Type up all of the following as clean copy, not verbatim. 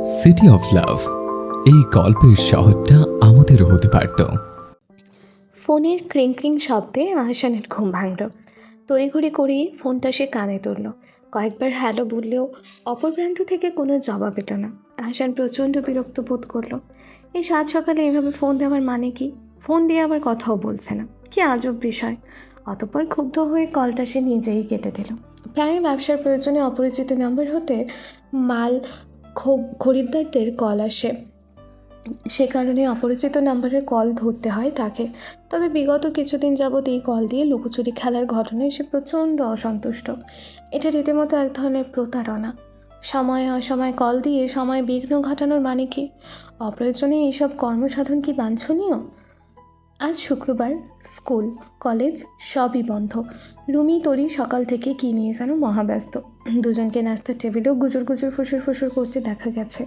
City of love, এই গল্পের শহরটা আমাদেরও হতে পারত। ফোনের ক্রিং ক্রিং শব্দে আহসানের ঘুম ভাঙল। তড়িঘড়ি করেই ফোনটা সে কানে তুলল। কয়েকবার হ্যালো বললেও অপর প্রান্ত থেকে কোনো জবাব এলো না। আহসান প্রচণ্ড বিরক্ত বোধ করলো। এই সাত সকালে এভাবে ফোন দেওয়ার মানে কি? ফোন দিয়ে আবার কথাও বলছে না, কি আজব বিষয়। অতঃপর ক্ষুব্ধ হয়ে কলটা সে নিজেই কেটে দিল। প্রায় ব্যবসার প্রয়োজনে অপরিচিত নাম্বার হতে মাল খরিদ্দারদের কল আসে, সে কারণে অপরিচিত নাম্বারের কল ধরতে হয় তাকে। তবে বিগত কিছুদিন যাবৎ এই কল দিয়ে লুকোচুরি খেলার ঘটনায় সে প্রচণ্ড অসন্তুষ্ট। এটা রীতিমতো এক ধরনের প্রতারণা। সময়ে অসময়ে কল দিয়ে সময় বিঘ্ন ঘটানোর মানে কি? অপ্রয়োজনে এইসব কর্মসাধন কি বাঞ্ছনীয়? আজ শুক্রবার, স্কুল কলেজ সবই বন্ধ। রুমি তরি সকাল থেকে কী নিয়ে যেন মহাব্যস্ত। দুজনকে নাস্তার টেবিলেও গুজর গুজর ফুসুর ফুসুর করতে দেখা গেছে।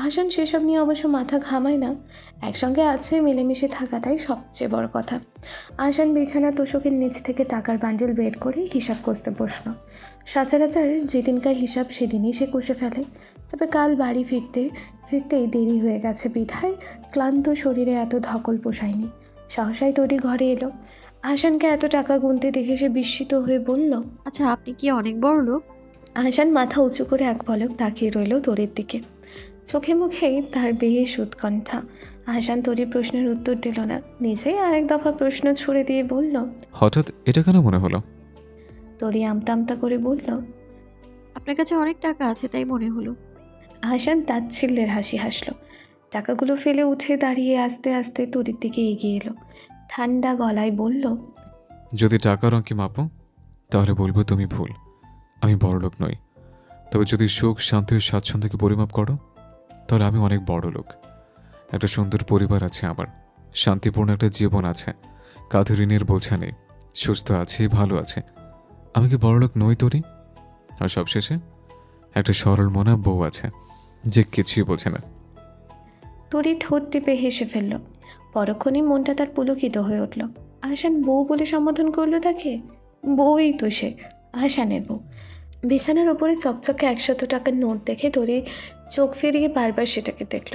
আহসান সেসব নিয়ে অবশ্য মাথা ঘামায় না। একসঙ্গে আছে, মিলেমিশে থাকাটাই সবচেয়ে বড় কথা। আহসান বিছানা তোষকের নিচ থেকে টাকার বান্ডিল বের করে হিসাব কষতে বসল। সচরাচর যেদিনকার হিসাব সেদিনই সে কষে ফেলে। তবে কাল বাড়ি ফিরতেই দেরি হয়ে গেছে বিধায় ক্লান্ত শরীরে এত ধকল পোষায়নি। সহসাই তরি ঘরে এলো। আহসানকে এত টাকা গুনতে দেখে সে বিস্মিত হয়ে বলল, আচ্ছা, আপনি কি অনেক বড় লোক? আহসান মাথা উঁচু করে এক পলক তাকিয়ে রইল তরির দিকে। চোখে মুখেই তার বেশ উৎকণ্ঠা। আহসান তরির প্রশ্নের উত্তর দিল না, নিজেই আরেক দফা প্রশ্ন ছুড়ে দিয়ে বলল, হঠাৎ এটা কেন মনে হলো? তরি আমতা আমতা করে বলল, আপনার কাছে অনেক টাকা আছে তাই মনে হলো। আহসান তাচ্ছিল্যের হাসি হাসল। টাকাগুলো ফেলে উঠে দাঁড়িয়ে আস্তে আস্তে তরির দিকে এগিয়ে এলো। ঠান্ডা গলায় বলল, যদি টাকার অঙ্কে মাপো তাহলে বলবো তুমি ভুল। আমি বড়লোক নই। তবে যদি সুখ, শান্তি ও স্বাচ্ছন্দ্যকে পরিমাপ করো তাহলে আমি অনেক বড় লোক। একটা সুন্দর পরিবার আছে আমার, শান্তিপূর্ণ একটা জীবন আছে, কাঁধে ঋণের বোঝা নেই, সুস্থ আছে, ভালো আছে। আমি কি বড়লোক নই তোরি? আর সবশেষে একটা সরল মনা বউ আছে যে কিছুই বোঝে না। তরি ঠোঁট টিপে হেসে ফেলল। পরক্ষণেই মনটা তার পুলকিত হয়ে উঠল। আহসান বউ বলে সম্বোধন করলো তাকে। বউই তো সে, আহসানের বউ। বিছানার ওপরে চকচকে 100 টাকার নোট দেখে তরি চোখ ফিরিয়ে বারবার সেটাকে দেখল।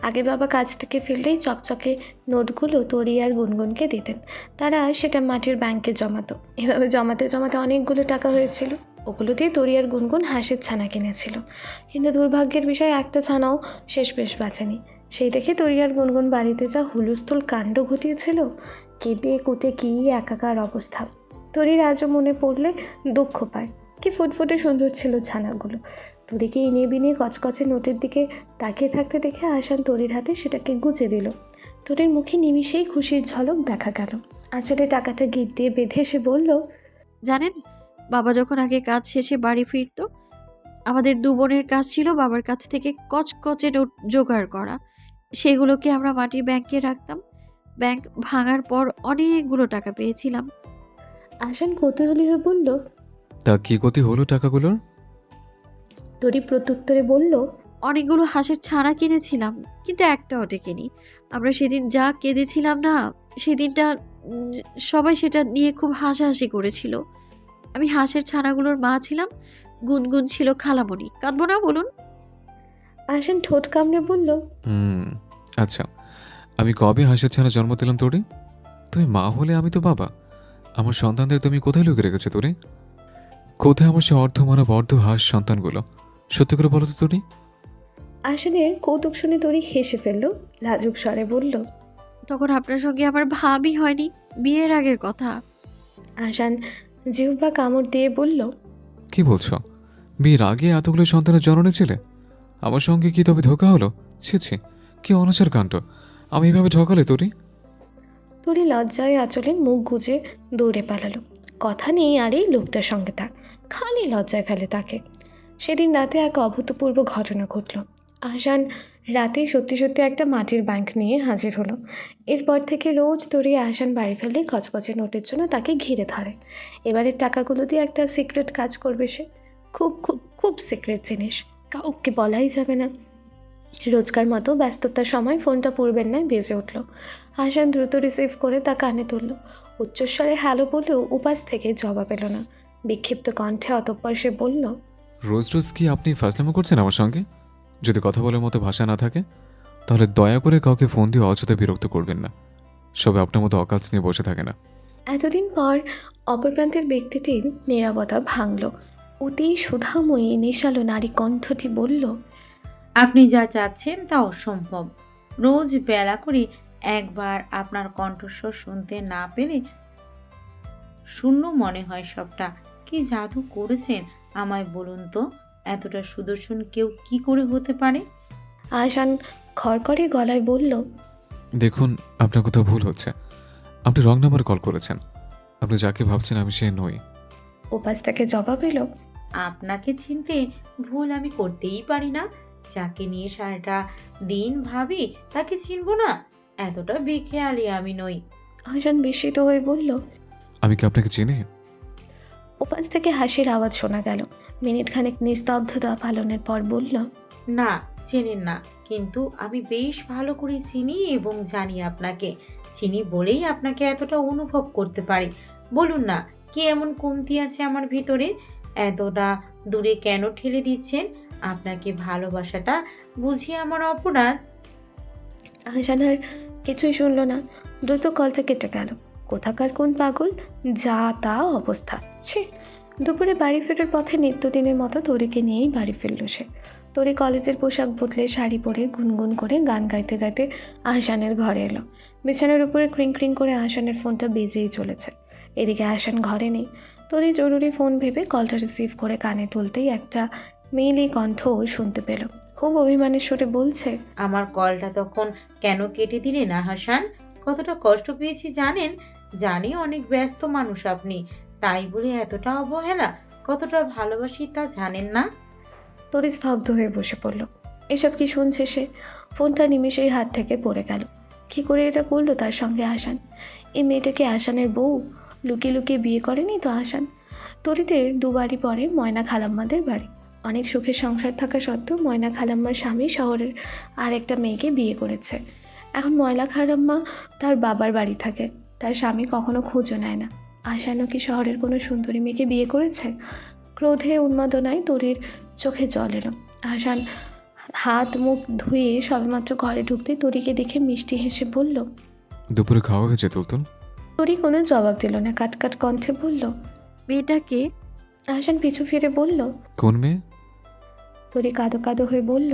আগে বাবা কাজ থেকে ফিরলেই চকচকে নোটগুলো তরি আর গুনগুনকে দিতেন। তারা সেটা মাটির ব্যাংকে জমাতো। এভাবে জমাতে জমাতে অনেকগুলো টাকা হয়েছিল। ওগুলো দিয়ে তরি আর গুনগুন হাঁসের ছানা কিনেছিল। কিন্তু দুর্ভাগ্যের বিষয়, একটা ছানাও শেষ বেশ বাঁচেনি। সেই দেখে তরি আর গুনগুন বাড়িতে যা হুলস্থুল কাণ্ড ঘটিয়েছিল, কেটে কুটে কী একাকার অবস্থা। তরির আজও মনে পড়লে দুঃখ পায়। কি ফুটফুটে সুন্দর ছিল ছানাগুলো। তরিকে ইনিয়ে বিনিয়ে কচকচে নোটের দিকে তাকিয়ে থাকতে দেখে আহসান তরির হাতে সেটাকে গুজে দিল। তরির মুখে নিমিষেই খুশির ঝলক দেখা গেল। আঁচলে টাকাটা গিট দিয়ে বেঁধে সে বলল, জানেন, বাবা যখন আগে কাজ শেষে বাড়ি ফিরতো, আমাদের দু বোনের কাজ ছিল বাবার কাছ থেকে কচকচে নোট জোগাড় করা। সেগুলোকে আমরা মাটির ব্যাংকে রাখতাম। ব্যাংক ভাঙার পর অনেকগুলো টাকা পেয়েছিলাম। আহসান কৌতূহলী হয়ে বলল। তা কি গতি হলো টাকাগুলোর? তরি প্রত্যুত্তরে বলল, অনেকগুলো হাঁসের ছানা কিনেছিলাম, কিন্তু একটাও টেকেনি। আমরা সেদিন যা কেঁদেছিলাম না, সেদিনটা উম, সবাই সেটা নিয়ে খুব হাসাহাসি করেছিল। আমি হাঁসের ছানাগুলোর মা ছিলাম, গুনগুন ছিল খালামণি। কাঁদবো না বলুন? আহসান ঠোঁট কামড়ে বলল, হুম, আচ্ছা। আমি কবে হাঁসের ছানা জন্ম দিলাম তোরে? তুমি মা হলে আমি তো বাবা। আমার সন্তানদের তুমি কোথায় লুকিয়ে রেখেছো তোরে? কোথায় আমার সে অর্ধমানব অর্ধ হাঁস সন্তানগুলো? সত্যি করে বলো তো তোরে। আহসানের কৌতুক শুনে তরি হেসে ফেলল। লাজুক স্বরে বলল, তখন আপনার সঙ্গে আমার ভাবই হয়নি, বিয়ের আগের কথা। আহসান জিহ্বা কামড় দিয়ে বলল, কি বলছো? বিয়ের আগে এতগুলো সন্তানের জননী ছিলে? আমার সঙ্গে কি তবে ধোকা হলো? ছি ছি, কি অনাচার কাণ্ড! আমি এভাবে ঠকালে তোরে? তরি লজ্জায় আঁচলে মুখ গুজে দৌড়ে পালালো। কথা নেই আর এই লোকটার সঙ্গে তার, খালি লজ্জায় ফেলে তাকে। সেদিন রাতে এক অভূতপূর্ব ঘটনা ঘটল। আহসান রাতে সত্যি সত্যি একটা মাটির ব্যাংক নিয়ে হাজির হলো। এরপর থেকে রোজ তরি আহসান বাড়ি ফেললে কচকচে নোটের জন্য তাকে ঘিরে ধরে। এবারের টাকাগুলো দিয়ে একটা সিক্রেট কাজ করবে সে। খুব খুব খুব সিক্রেট জিনিস, কাউকে বলাই যাবে না। রোজকার মতো ব্যস্ততার সময় ফোনটা পূর্বের ন্যায় বেজে উঠল। আহসান দ্রুত রিসিভ করে তা কানে তুলল। উচ্চস্বরে হ্যালো বলেও উপাস থেকে জবাব এলো না। বিক্ষিপ্ত কণ্ঠে অতঃপর সে বলল, রোজ রোজ কি আপনি ফাজলামো করছেন আমার সঙ্গে? যদি কথা বলার মতো ভাষা না থাকে তাহলে দয়া করে কাউকে ফোন দিয়ে অযথা বিরক্ত করবেন না। সবে আপনার মতো অকাজ নিয়ে বসে থাকে না। এতদিন পর অপর প্রান্তের ব্যক্তিটির নীরবতা ভাঙল। অতি সুধাময়ী নেশালো নারী কণ্ঠটি বলল, আপনি যা চাচ্ছেন তা অসম্ভব। রোজ বেলা করে একবার আপনার কণ্ঠস্বর শুনতে না পেলে শূন্য মনে হয় সবটা। কি জাদু করেছেন আমায় বলুন তো? এতটা সুদর্শন কেউ কি করে হতে পারে? আহসান খড়খড়ে গলায় বলল, দেখুন, আপনার কোথাও ভুল হচ্ছে। আপনি রং নাম্বার কল করেছেন। আপনি যাকে ভাবছেন আমি সে নই। উপাস থেকে জবাব এলো, আপনাকে চিনতে ভুল আমি করতেই পারি না। যাকে নিয়ে সারাটা দিন ভাবি তাকে চিনব না? এতটা বেখেয়ালি আমি নই। আহসান বিস্মিত হয়ে বলল। আমি কি আপনাকে চিনি? উপাস থেকে হাসির আওয়াজ শোনা গেল। মিনিট খানেক নিস্তব্ধতা পালনের পর বলল, না, চেনেন না, কিন্তু আমি বেশ ভালো করে চিনি এবং জানি আপনাকে। চিনি বলেই আপনাকে এতটা অনুভব করতে পারি। বলুন না, কি এমন কমতি আছে আমার ভিতরে? এতটা দূরে কেন ঠেলে দিচ্ছেন? আপনাকে ভালোবাসাটা বুঝি আমার অপরাধ? আহসান আর কিছুই শুনল না। দ্রুত কলটা কেটে গেল। কোথাকার কোন পাগল, যা তা অবস্থা। ছি! দুপুরে বাড়ি ফেরার পথে নিত্যদিনের মতো তরিকে নিয়েই বাড়ি ফিরল সে। তরি কলেজের পোশাক বদলে শাড়ি পরে গুনগুন করে গান গাইতে গাইতে আহসানের ঘরে এলো। বিছানার উপরে ক্রিং ক্রিং করে আহসানের ফোনটা বেজেই চলেছে। এদিকে আহসান ঘরে নেই। তরি জরুরি ফোন ভেবে কলটা রিসিভ করে কানে তুলতেই একটা মেয়েলি কণ্ঠ শুনতে পেল। খুব অভিমানের সুরে বলছে, আমার কলটা তখন কেন কেটে দিলেন হাসান? কতটা কষ্ট পেয়েছি জানেন? জানি অনেক ব্যস্ত মানুষ আপনি, তাই বলে এতটা অবহেলা? কতটা ভালোবাসি তা জানেন না? তরি স্তব্ধ হয়ে বসে পড়ল। এসব কি শুনছে সে? ফোনটা নিমেষেই হাত থেকে পড়ে গেল। কী করে এটা করলো তার সঙ্গে আহসান? এই মেয়েটাকে আহসানের বউ? লুকিয়ে লুকিয়ে বিয়ে করেনি তো আহসান? তরিদের দুবারই পরে ময়না খালাম্মাদের বাড়ি। অনেক সুখের সংসার থাকা সত্ত্বেও ময়না খালাম্মার স্বামী শহরের আর একটা মেয়েকে বিয়ে করেছে। এখন ময়না খালাম্মা তার বাবার বাড়ি থাকে। তার স্বামী কখনো খোঁজও নেয় না। আহসানও কি শহরের কোনো সুন্দরী মেয়েকে বিয়ে করেছে? ক্রোধে উন্মাদনায় তরির চোখে জল এলো। আহসান হাত মুখ ধুয়ে সবেমাত্র ঘরে ঢুকতে তরিকে দেখে মিষ্টি হেসে বলল। দুপুরে খাওয়া হয়েছে তুলতুল? তরি কোনো জবাব দিল না। কাটকাট কণ্ঠে বলল, মেয়েটাকে আহসান পিছু ফিরে বলল। কোন মেয়ে? তরি কাঁদো কাঁদো হয়ে বলল,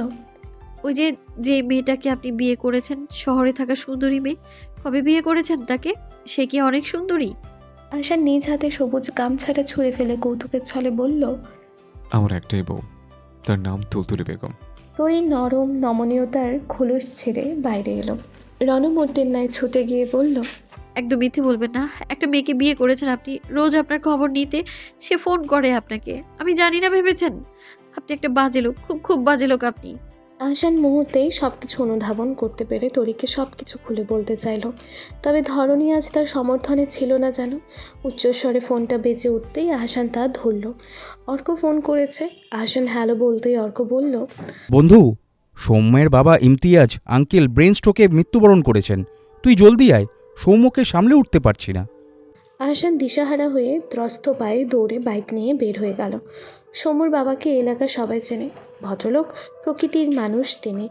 ওই যে যে মেয়েটাকে আপনি বিয়ে করেছেন, শহরে থাকা সুন্দরী মেয়ে। কবে বিয়ে করেছেন তাকে? সে কি অনেক সুন্দরী? আহসান নিজ হাতে সবুজ গামছাটা ছুঁড়ে ফেলে কৌতুকের ছলে বলল। আমার একটাই বউ, তার নাম তুলতুলি বেগম। তরি নরম নমনীয়তার খোলস ছেড়ে বাইরে এলো। রণমূর্তির ন্যায় ছুটে গিয়ে বলল, একদম মিথ্যে বলবেন না। একটা মেয়েকে বিয়ে করেছেন আপনি, রোজ আপনার খবর নিতে সে ফোন করে আপনাকে। আমি জানি না ভেবেছেন? আপনি একটা বাজে লোক, খুব খুব বাজে লোক আপনি। আহসান মুহূর্তেই সব কিছু অনুধাবন করতে পেরে তরিকে সব কিছু খুলে বলতে চাইল। তবে ধরনী আজ তার সমর্থনে ছিল না যেন। উচ্চস্বরে ফোনটা বেজে উঠতেই আহসান তা ধরল। অর্ক ফোন করেছে। আহসান হ্যালো বলতেই অর্ক বলল, বন্ধু, সৌম্যের বাবা ইমতিয়াজ আঙ্কেল ব্রেন স্ট্রোকে মৃত্যুবরণ করেছেন। তুই জলদি আয়, সৌম্যকে সামলে উঠতে পারছি না। আহসান দিশাহারা হয়ে ত্রস্ত পায়ে দৌড়ে বাইক নিয়ে বের হয়ে গেল। সমুর বাবাকে এলাকার সবাই চেনে। ভদ্রলোক, প্রকৃতির মানুষ তিনি।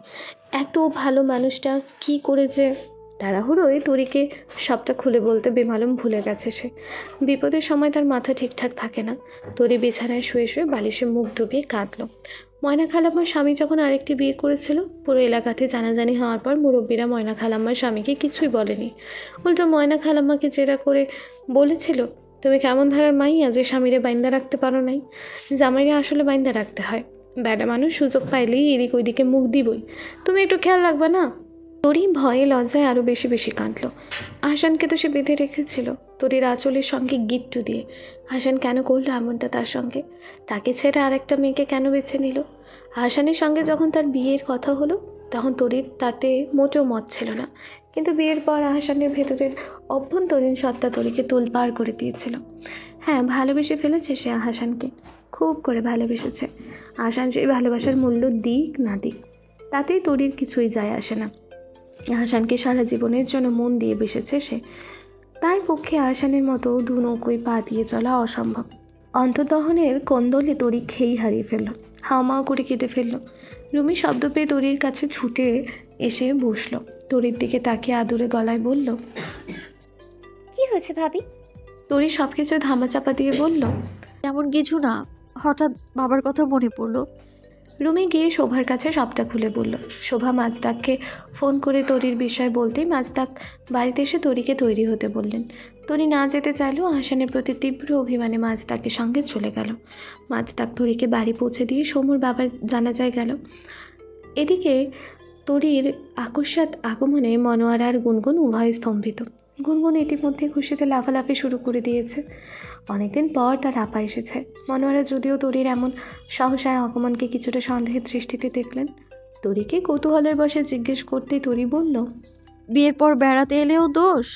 এত ভালো মানুষটা কি করে যে তাড়াহুড়োয় তরিকে সবটা খুলে বলতে বেমালুম ভুলে গেছে সে। বিপদের সময় তার মাথা ঠিকঠাক থাকে না। তরি বিছানায় শুয়ে শুয়ে বালিশে মুখ ডুবিয়ে কাঁদল। ময়না খালাম্মার স্বামী যখন আরেকটি বিয়ে করেছিল, পুরো এলাকাতে জানাজানি হওয়ার পর মুরব্বীরা ময়না খালাম্মার স্বামীকে কিছুই বলেনি। উল্টো ময়না খালাম্মাকে জেরা করে বলেছিল, তুমি কেমন ধারার মাইয়া যে স্বামীরে বাইন্দা রাখতে পারো নাই? জামাইরে আসলে বাইন্দা রাখতে হয়। বেটা মানুষ সুযোগ পাইলেই এদিক ওইদিকে মুখ দিবই। তুমি একটু খেয়াল রাখবা না? তরি ভয়ে লজ্জায় আরও বেশি বেশি কাঁদল। আহসানকে তো সে বেঁধে রেখেছিল তরির আঁচলের সঙ্গে গিট্টু দিয়ে। আহসান কেন করলো এমনটা তার সঙ্গে? তাকে ছেড়ে আরেকটা মেয়েকে কেন বেছে নিল? আহসানের সঙ্গে যখন তার বিয়ের কথা হলো তখন তরির তাতে মোটেও মত ছিল না। কিন্তু বিয়ের পর আহসানের ভেতরের অভ্যন্তরীণ সত্তা তরিকে তোলপাড় করে দিয়েছিল। হ্যাঁ, ভালোবেসে ফেলেছে সে আহসানকে, খুব করে ভালোবেসেছে। আহসান সেই ভালোবাসার মূল্য দিক না দিক তাতেই তরির কিছুই যায় আসে না। আহসানকে সারা জীবনের জন্য মন দিয়ে বেসেছে সে। তার পক্ষে আহসানের মতো দু নৌকোয় পা দিয়ে চলা অসম্ভব। অন্তর্দহনের কোন্দলে তরি খেই হারিয়ে ফেলল। হাওমাও করে কেঁদে ফেলল। রুমি শব্দ পেয়ে তরির কাছে ছুটে এসে বসলো। তরির দিকে তাকিয়ে আদুরে গলায় বলল। কি হয়েছে ভাবি? তরি সব কিছু ধামাচাপা দিয়ে বলল। তেমন কিছু না, হঠাৎ বাবার কথা মনে পড়লো। রুমি গিয়ে শোভার কাছে সবটা খুলে বলল। শোভা মাজদাককে ফোন করে তরির বিষয় বলতেই মাজদাক বাড়িতে এসে তরিকে তৈরি হতে বললেন। তরি না যেতে চাইলেও আহসানের প্রতি তীব্র অভিমানে মাজদাকের সঙ্গে চলে গেল। মাজদাক তরিকে বাড়ি পৌঁছে দিয়ে সমুর বাবার জানাজায় গেল। এদিকে তরির আকস্মাৎ আগমনে মনোয়ারা আর গুনগুন উভয় স্তম্ভিত। গুনগুন ইতিমধ্যে খুশিতে লাফালাফি শুরু করে দিয়েছে। অনেকদিন পর তার আপা এসেছে। মনোয়ারা যদিও তরির এমন সহসায় আগমনকে কিছুটা সন্দেহের দৃষ্টিতে দেখলেন। তরিকে কৌতূহলের বশে জিজ্ঞেস করতেই তরি বলল। বিয়ের পর বেড়াতে এলেও দোষ?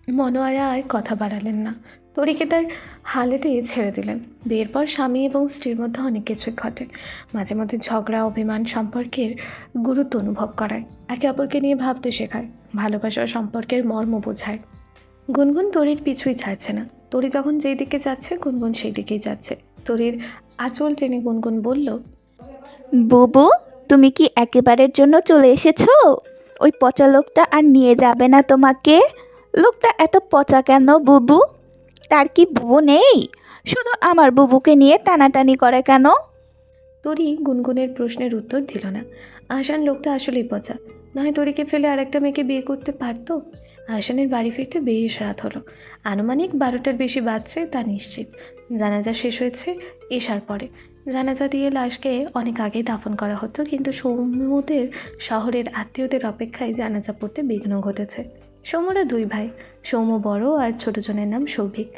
মনোয়ারা আর কথা বাড়ালেন না, তরিকে তার হালেতেই ছেড়ে দিলেন। বিয়ের পর স্বামী এবং স্ত্রীর মধ্যে অনেক কিছুই ঘটে। মাঝে মধ্যে ঝগড়া, অভিমান সম্পর্কের গুরুত্ব অনুভব করায়, একে অপরকে নিয়ে ভাবতে শেখায়, ভালোবাসার সম্পর্কের মর্ম বোঝায়। গুনগুন তরির পিছুই ছাড়ছে না। তরি যখন যেই দিকে যাচ্ছে গুনগুন সেই দিকেই যাচ্ছে। তরির আঁচল টেনে গুনগুন বলল। বুবু, তুমি কি একেবারের জন্য চলে এসেছো? ওই পচা লোকটা আর নিয়ে যাবে না তোমাকে? লোকটা এত পচা কেন বুবু? তার কি বুবু নেই? শুধু আমার বুবুকে নিয়ে টানাটানি করে কেন? তরি গুনগুনের প্রশ্নের উত্তর দিল না। আহসান লোকটা আসলেই পচা, নয় তরিকে ফেলে আর একটা মেয়েকে বিয়ে করতে পারতো। আহসানের বাড়ি ফিরতে বেশ রাত হলো। আনুমানিক 12টার বেশি বাজছে তা নিশ্চিত। জানাজা শেষ হয়েছে এশার পরে। জানাজা দিয়ে লাশকে অনেক আগেই দাফন করা হতো, কিন্তু সৌম্যদের শহরের আত্মীয়দের অপেক্ষায় জানাজা পড়তে বিঘ্ন ঘটেছে। সৌম্যরা 2 ভাই, সৌম্য বড় আর ছোট জনের নাম সৌভিক।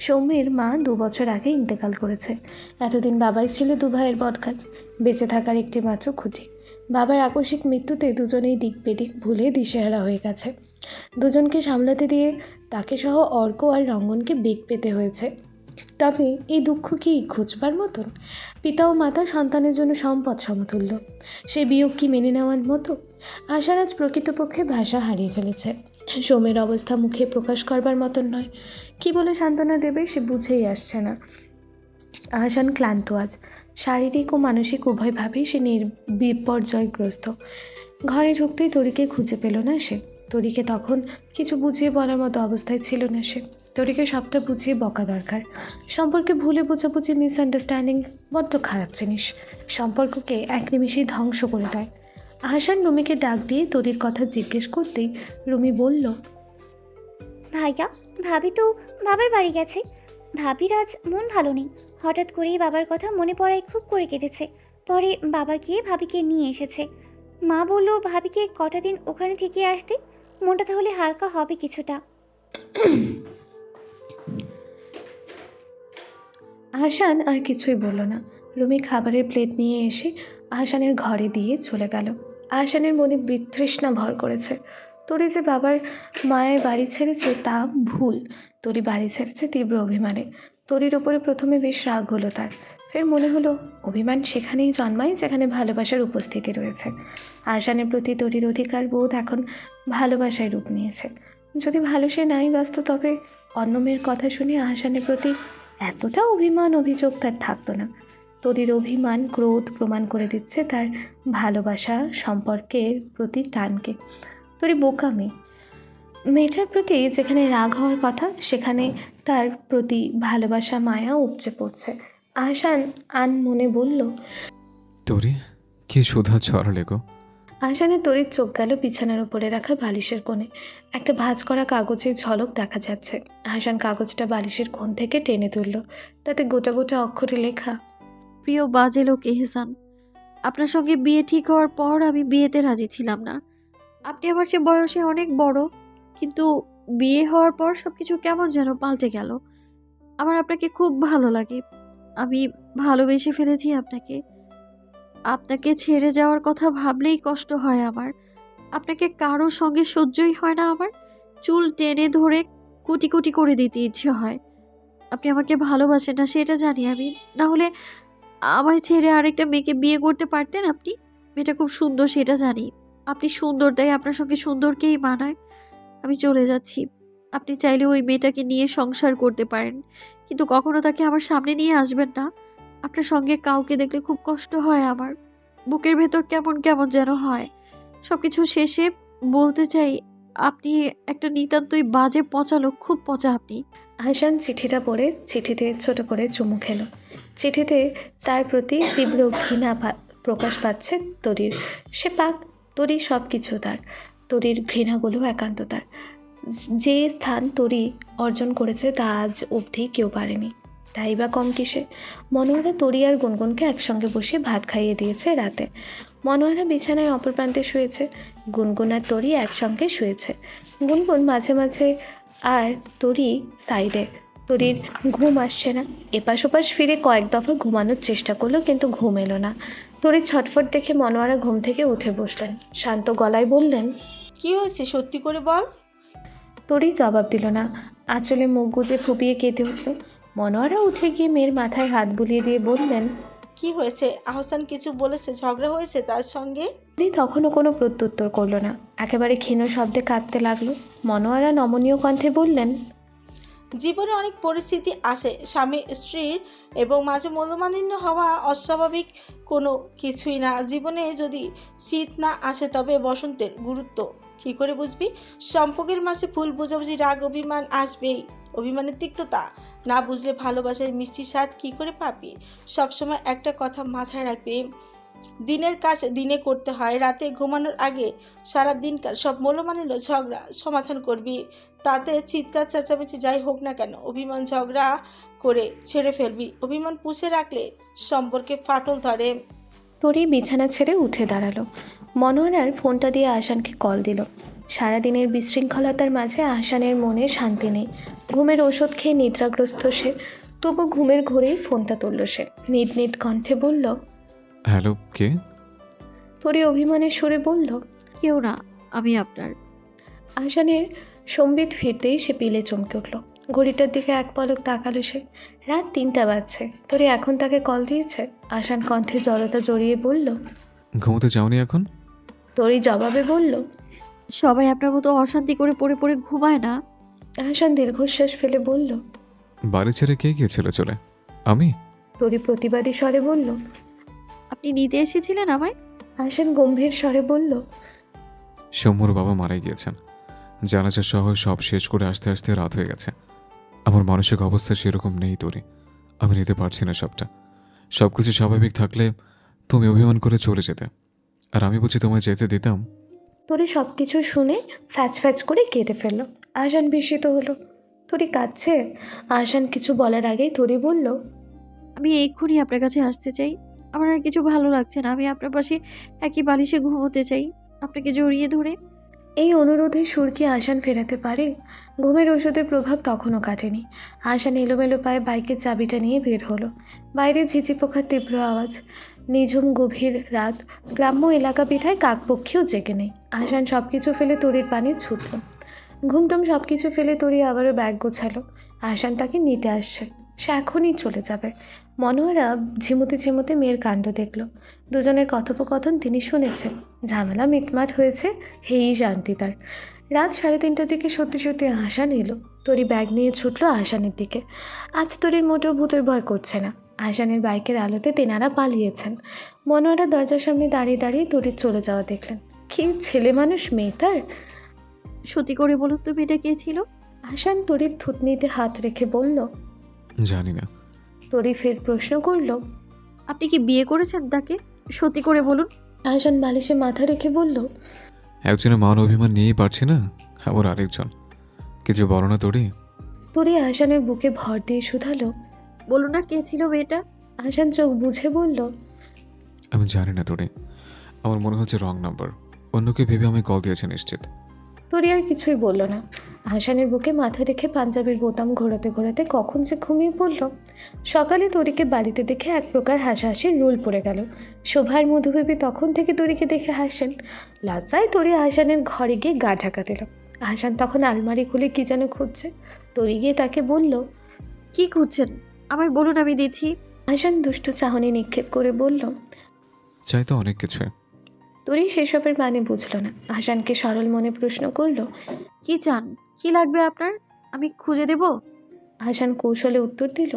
সৌম্যের মা 2 বছর আগে ইন্তেকাল করেছে। এতদিন বাবাই ছিল 2 ভাইয়ের বটগাছ, বেঁচে থাকার একটি মাত্র খুঁটি। বাবার আকস্মিক মৃত্যুতে দুজনেই দিক বেদিক ভুলে দিশেহারা হয়ে গেছে। দুজনকে সামলাতে দিয়ে তাকে সহ অর্ক আর রঙ্গনকে বেগ পেতে হয়েছে। তবে এই দুঃখ কি ঘুচবার মতন? পিতা ও মাতা সন্তানের জন্য সম্পদ সমতুল্য, সেই বিয়োগ কি মেনে নেওয়ার মতো? আশার আজ প্রকৃতপক্ষে ভাষা হারিয়ে ফেলেছে। সৌমের অবস্থা মুখে প্রকাশ করবার মতন নয়। কি বলে সান্ত্বনা দেবে সে বুঝেই আসছে না। আহসান ক্লান্ত আজ, শারীরিক ও মানসিক উভয়ভাবেই সে বিপর্যয়গ্রস্ত। ঘরে ঢুকতেই তরিকে খুঁজে পেল না সে। তরিকে তখন কিছু বুঝিয়ে বলার মতো অবস্থায় ছিল না সে। তরিকে সবটা বুঝিয়ে বকা দরকার। সম্পর্কে ভুলে বোঝাবুঝি, মিসআন্ডারস্ট্যান্ডিং বড্ড খারাপ জিনিস, সম্পর্ককে এক নিমিষেই ধ্বংস করে দেয়। আহসান রুমিকে ডাক দিয়ে তরির কথা জিজ্ঞেস করতেই রুমি বলল। ভাইয়া, ভাবি তো বাবার বাড়ি গেছে। ভাবির আজ মন ভালো নেই, হঠাৎ করেই বাবার কথা মনে পড়ায় খুব করে কেঁদেছে। পরে বাবা গিয়ে ভাবিকে নিয়ে এসেছে। মা বলল ভাবিকে কটা দিন ওখানে থেকে আসতে, মনটা তাহলে হালকা হবে কিছুটা। আহসান আর কিছুই বলল না। রুমি খাবারের প্লেট নিয়ে এসে আহসানের ঘরে দিয়ে চলে গেল। আহসানের মনে বিতৃষ্ণা ভর করেছে। তরি যে বাবার মায়ের বাড়ি ছেড়েছে তা ভুল, তরি বাড়ি ছেড়েছে তীব্র অভিমানে। তরির ওপরে প্রথমে বেশ রাগ হলো তার, ফের মনে হলো অভিমান সেখানেই জন্মায় যেখানে ভালোবাসার উপস্থিতি রয়েছে। আহসানের প্রতি তরির অধিকার বোধ এখন ভালোবাসায় রূপ নিয়েছে। যদি ভালো সে নাই বাসত, তবে অন্য মেয়ের কথা শুনে আহসানের প্রতি এতটা অভিমান অভিযোগ তার থাকতো না। তরির অভিমান ক্রোধ প্রমাণ করে দিচ্ছে তার ভালোবাসা সম্পর্কের প্রতি টানকে। তরি বোকা মেয়ে, মেয়েটার প্রতি যেখানে রাগ হওয়ার কথা সেখানে তার প্রতি ভালোবাসা মায়া উপচে পড়ছে। আহসান আন মনে বলল। তোরে কি সুধা ছড়ালে গো। আহসানের তরির চোখ গেল বিছানার উপরে রাখা বালিশের কোণে। একটা ভাঁজ করা কাগজের ঝলক দেখা যাচ্ছে। আহসান কাগজটা বালিশের কোণ থেকে টেনে তুলল। তাতে গোটা গোটা অক্ষরে লেখা। প্রিয় বাজে লোক এহসান, আপনার সঙ্গে বিয়ে ঠিক হওয়ার পর আমি বিয়েতে রাজি ছিলাম না। আপনি আমার চেয়ে বয়সে অনেক বড়, কিন্তু বিয়ে হওয়ার পর সব কিছু কেমন যেন পাল্টে গেল। আমার আপনাকে খুব ভালো লাগে, আমি ভালোবেসে ফেলেছি আপনাকে। আপনাকে ছেড়ে যাওয়ার কথা ভাবলেই কষ্ট হয় আমার। আপনাকে কারোর সঙ্গে সহ্যই হয় না আমার। চুল টেনে ধরে কুটি কুটি করে দিতে ইচ্ছে হয়। আপনি আমাকে ভালোবাসেন না সেটা জানি আমি, না হলে আমায় ছেড়ে আরেকটা মেয়েকে বিয়ে করতে পারতেন আপনি। মেয়েটা খুব সুন্দর সেটা জানি, আপনি সুন্দর, তাই আপনার সঙ্গে সুন্দরকেই মানায়। আমি চলে যাচ্ছি, আপনি চাইলে ওই মেয়েটাকে নিয়ে সংসার করতে পারেন, কিন্তু কখনো তাকে আমার সামনে নিয়ে আসবেন না। আপনার সঙ্গে কাউকে দেখলে খুব কষ্ট হয় আমার। বুকের ভেতর কেমন কেমন যেন হয়। সবকিছু শেষে বলতে চাই, আপনি একটা নিতান্তই বাজে পচা লোক, খুব পচা আপনি। আহসান চিঠিটা পড়ে চিঠিতে ছোট করে চুমু খেলো। চিঠিতে তার প্রতি তীব্র ঘৃণা প্রকাশ পাচ্ছে তরির। সে পাক, তরি সব কিছু তার। তরির ঘৃণাগুলো একান্ত তার। যে স্থান তরি অর্জন করেছে তা আজ অবধি কেউ পারেনি। তাই বা কম কিসে? মনোয়ারা তরি আর গুনগুনকে একসঙ্গে বসে ভাত খাইয়ে দিয়েছে রাতে। মনোয়ারা বিছানায় অপর প্রান্তে শুয়েছে, গুনগুন আর তরি একসঙ্গে শুয়েছে। গুনগুন মাঝে মাঝে আর তরি সাইডে। তরির ঘুম আসছে না। এপাশ ওপাশ ফিরে কয়েক দফা ঘুমানোর চেষ্টা করলো, কিন্তু ঘুম এলো না। তরির ছটফট দেখে মনোয়ারা ঘুম থেকে উঠে বসলেন। শান্ত গলায় বললেন, কি হয়েছে সত্যি করে বল। তরি জবাব দিল না। আঁচলে মুখ গুজে ফুপিয়ে কেঁদে উঠল। মনোয়ারা উঠে গিয়ে মেয়ের মাথায় হাত বুলিয়ে দিয়ে বললেন, কি হয়েছে? আহসান কিছু বলেছে? ঝগড়া হয়েছে তার সঙ্গে? তরি তখনও কোনো প্রত্যুত্তর করলো না। একেবারে ক্ষীণ শব্দে কাঁদতে লাগলো। মনোয়ারা নমনীয় কণ্ঠে বললেন, জীবনে অনেক পরিস্থিতি আসে, স্বামী স্ত্রীর, এবং মাঝে মনোমালিন্য হওয়া অস্বাভাবিক কোনো কিছুই না। জীবনে যদি শীত না আসে তবে বসন্তের গুরুত্ব কী করে বুঝবি? সম্পর্কের মাঝে ভুল বোঝাবুঝি, রাগ, অভিমান আসবেই। অভিমানের তিক্ততা না বুঝলে ভালোবাসার মিষ্টি স্বাদ কী করে পাবি? সবসময় একটা কথা মাথায় রাখবি, দিনের কাজ দিনে করতে হয়। রাতে ঘুমানোর আগে সারা দিনকার সব মনোমালিন্য ঝগড়া সমাধান করবি। তাতে চিৎকার চেঁচামেচি যাই হোক না কেন, অভিমান ঝগড়া করে ছেড়ে ফেলবি। অভিমান পুষে রাখলে সম্পর্কে ফাটল ধরে। তরি বিছানা ছেড়ে উঠে দাঁড়ালো। মনোয়ারার ফোনটা দিয়ে আহসানকে কল দিল। সারাদিনের বিশৃঙ্খলতার মাঝে আহসানের মনে শান্তি নেই। ঘুমের ওষুধ খেয়ে নিদ্রাগ্রস্ত সে। তবু ঘুমের ঘোরেই ফোনটা তুলল সে। নিদ নিদ কণ্ঠে বলল, হ্যালো, কে? তরি অভিমানের সুরে বলল, কেউ না, আমি আপনার। আহসানের সম্বিত ফিরতেই সে পিলে চমকে উঠল। ঘড়িটার দিকে এক পলক তাকালো সে। রাত 3টা বাজছে। তরি এখন তাকে কল দিয়েছে? আহসান কণ্ঠে জড়তা জড়িয়ে বলল। ঘুমোতে যাওনি এখন? তরি জবাবে বলল, সবাই আপনার মতো অশান্তি করে পড়ে পড়ে ঘুমায় না। আহসান দীর্ঘশ্বাস ফেলে বলল, বাড়ি ছেড়ে কে গিয়েছিল চলে? আমি? তরি প্রতিবাদী স্বরে বলল। আপনি নিতে এসেছিলেন আমায়? আহসান গম্ভীর স্বরে বলল, সৌম্যর বাবা মারা গিয়েছেন। জানাজা সহ সব শেষ করে আসতে আসতে রাত হয়ে গেছে। আমার মানসিক অবস্থা সেরকম নেই তরি। আমি নিতে পারছি না সবটা। সব কিছু স্বাভাবিক থাকলে তুমি অভিমান করে চলে যেতে, আর আমি বুঝি তোমায় যেতে দিতাম? তরি সব কিছু শুনে ফ্যাচ ফ্যাচ করে কেঁদে ফেলল। আহসান বিস্মিত হলো। তরি কাঁদছে? আহসান কিছু বলার আগেই তরি বলল, আমি এক্ষুনি আপনার কাছে আসতে চাই। আমার আর কিছু ভালো লাগছে না। আমি আপনার পাশে একই বালিশে ঘুমোতে চাই, আপনাকে জড়িয়ে ধরে। এই অনুরোধে সুর কি আহসান ফেরাতে পারে? ঘুমের ওষুধের প্রভাব তখনও কাটেনি। আহসান এলোমেলো পায়ে বাইকের চাবিটা নিয়ে বের হলো। বাইরে ঝিঝি পোকার তীব্র আওয়াজ। নিঝুম গভীর রাত, গ্রাম্য এলাকা বিধায় কাকপক্ষীও জেগে নেই। আহসান সব কিছু ফেলে তরির পানে ছুটল। ঘুমটুম সব কিছু ফেলে তরি আবারও ব্যাগ গোছালো। আহসান তাকে নিতে আসছে। সে এখনই চলে যাবে। মনোয়ারা ঝিমুতে ঝিমুতে মেয়ের কাণ্ড দেখল। দুজনের কথোপকথন তিনি শুনেছেন। ঝামেলা মিটমাট হয়েছে, হেই শান্তি তার। রাত 3:30টার দিকে সত্যি সত্যি আহসান এলো। তরি ব্যাগ নিয়ে ছুটলো আহসানের দিকে। আজ তরির মোটেও ভূতের ভয় করছে না। আহসানের বাইকের আলোতে তেনারা পালিয়েছেন। মনোয়ারা দরজার সামনে দাঁড়িয়ে দাঁড়িয়ে তরির চলে যাওয়া দেখলেন। কি ছেলে মানুষ মেয়ে তার! সত্যি করে বলুন তো, মেয়েটা কে ছিল? আহসান তরির থুতনিতে হাত রেখে বলল। জানি না। তরি ফের প্রশ্ন করল, আপনি কি বিয়ে করেছেন তাকে? সত্যি করে বলুন। আহসান বালিশে মাথা রেখে বলল, একজনের মান অভিমান নিয়েই পারছি না, আবার আরেকজন। কিছু বলো না তরি। তরি আহসানের বুকে ভর দিয়ে শুধালো। বলুন না, কে ছিল মেয়েটা? আহসান চোখ বুঝে বলল, আমি জানি না তরি। আমার মনে হচ্ছে রং নাম্বার। অন্যকে ভেবে আমি কল দিয়েছি নিশ্চিত। তরি আর কিছুই বলল না। আহসানের বুকে মাথা রেখে পাঞ্জাবির বোতাম ঘোরাতে ঘোরাতে কখন যে ঘুমিয়ে পড়ল। সকালে তরিকে বাড়িতে দেখে এক প্রকার হাসাহাসির রোল পড়ে গেল। শোভার মধুবেবী তখন থেকে তরিকে দেখে হাসেন। লজ্জায় তরি আহসানের ঘরে গিয়ে গা ঢাকা দিল। আহসান তখন আলমারি খুলে কি যেন খুঁজছে। তরি গিয়ে তাকে বলল, কি খুঁজছেন? আমায় বলুন, আমি দিচ্ছি। আহসান দুষ্টু চাহনি নিক্ষেপ করে বলল, চাই তো অনেক কিছু। তরি সেসবের মানে বুঝল না। আহসানকে সরল মনে প্রশ্ন করল, কি চান? কি লাগবে আপনার? আমি খুঁজে দেব। আহসান কৌশলে উত্তর দিল,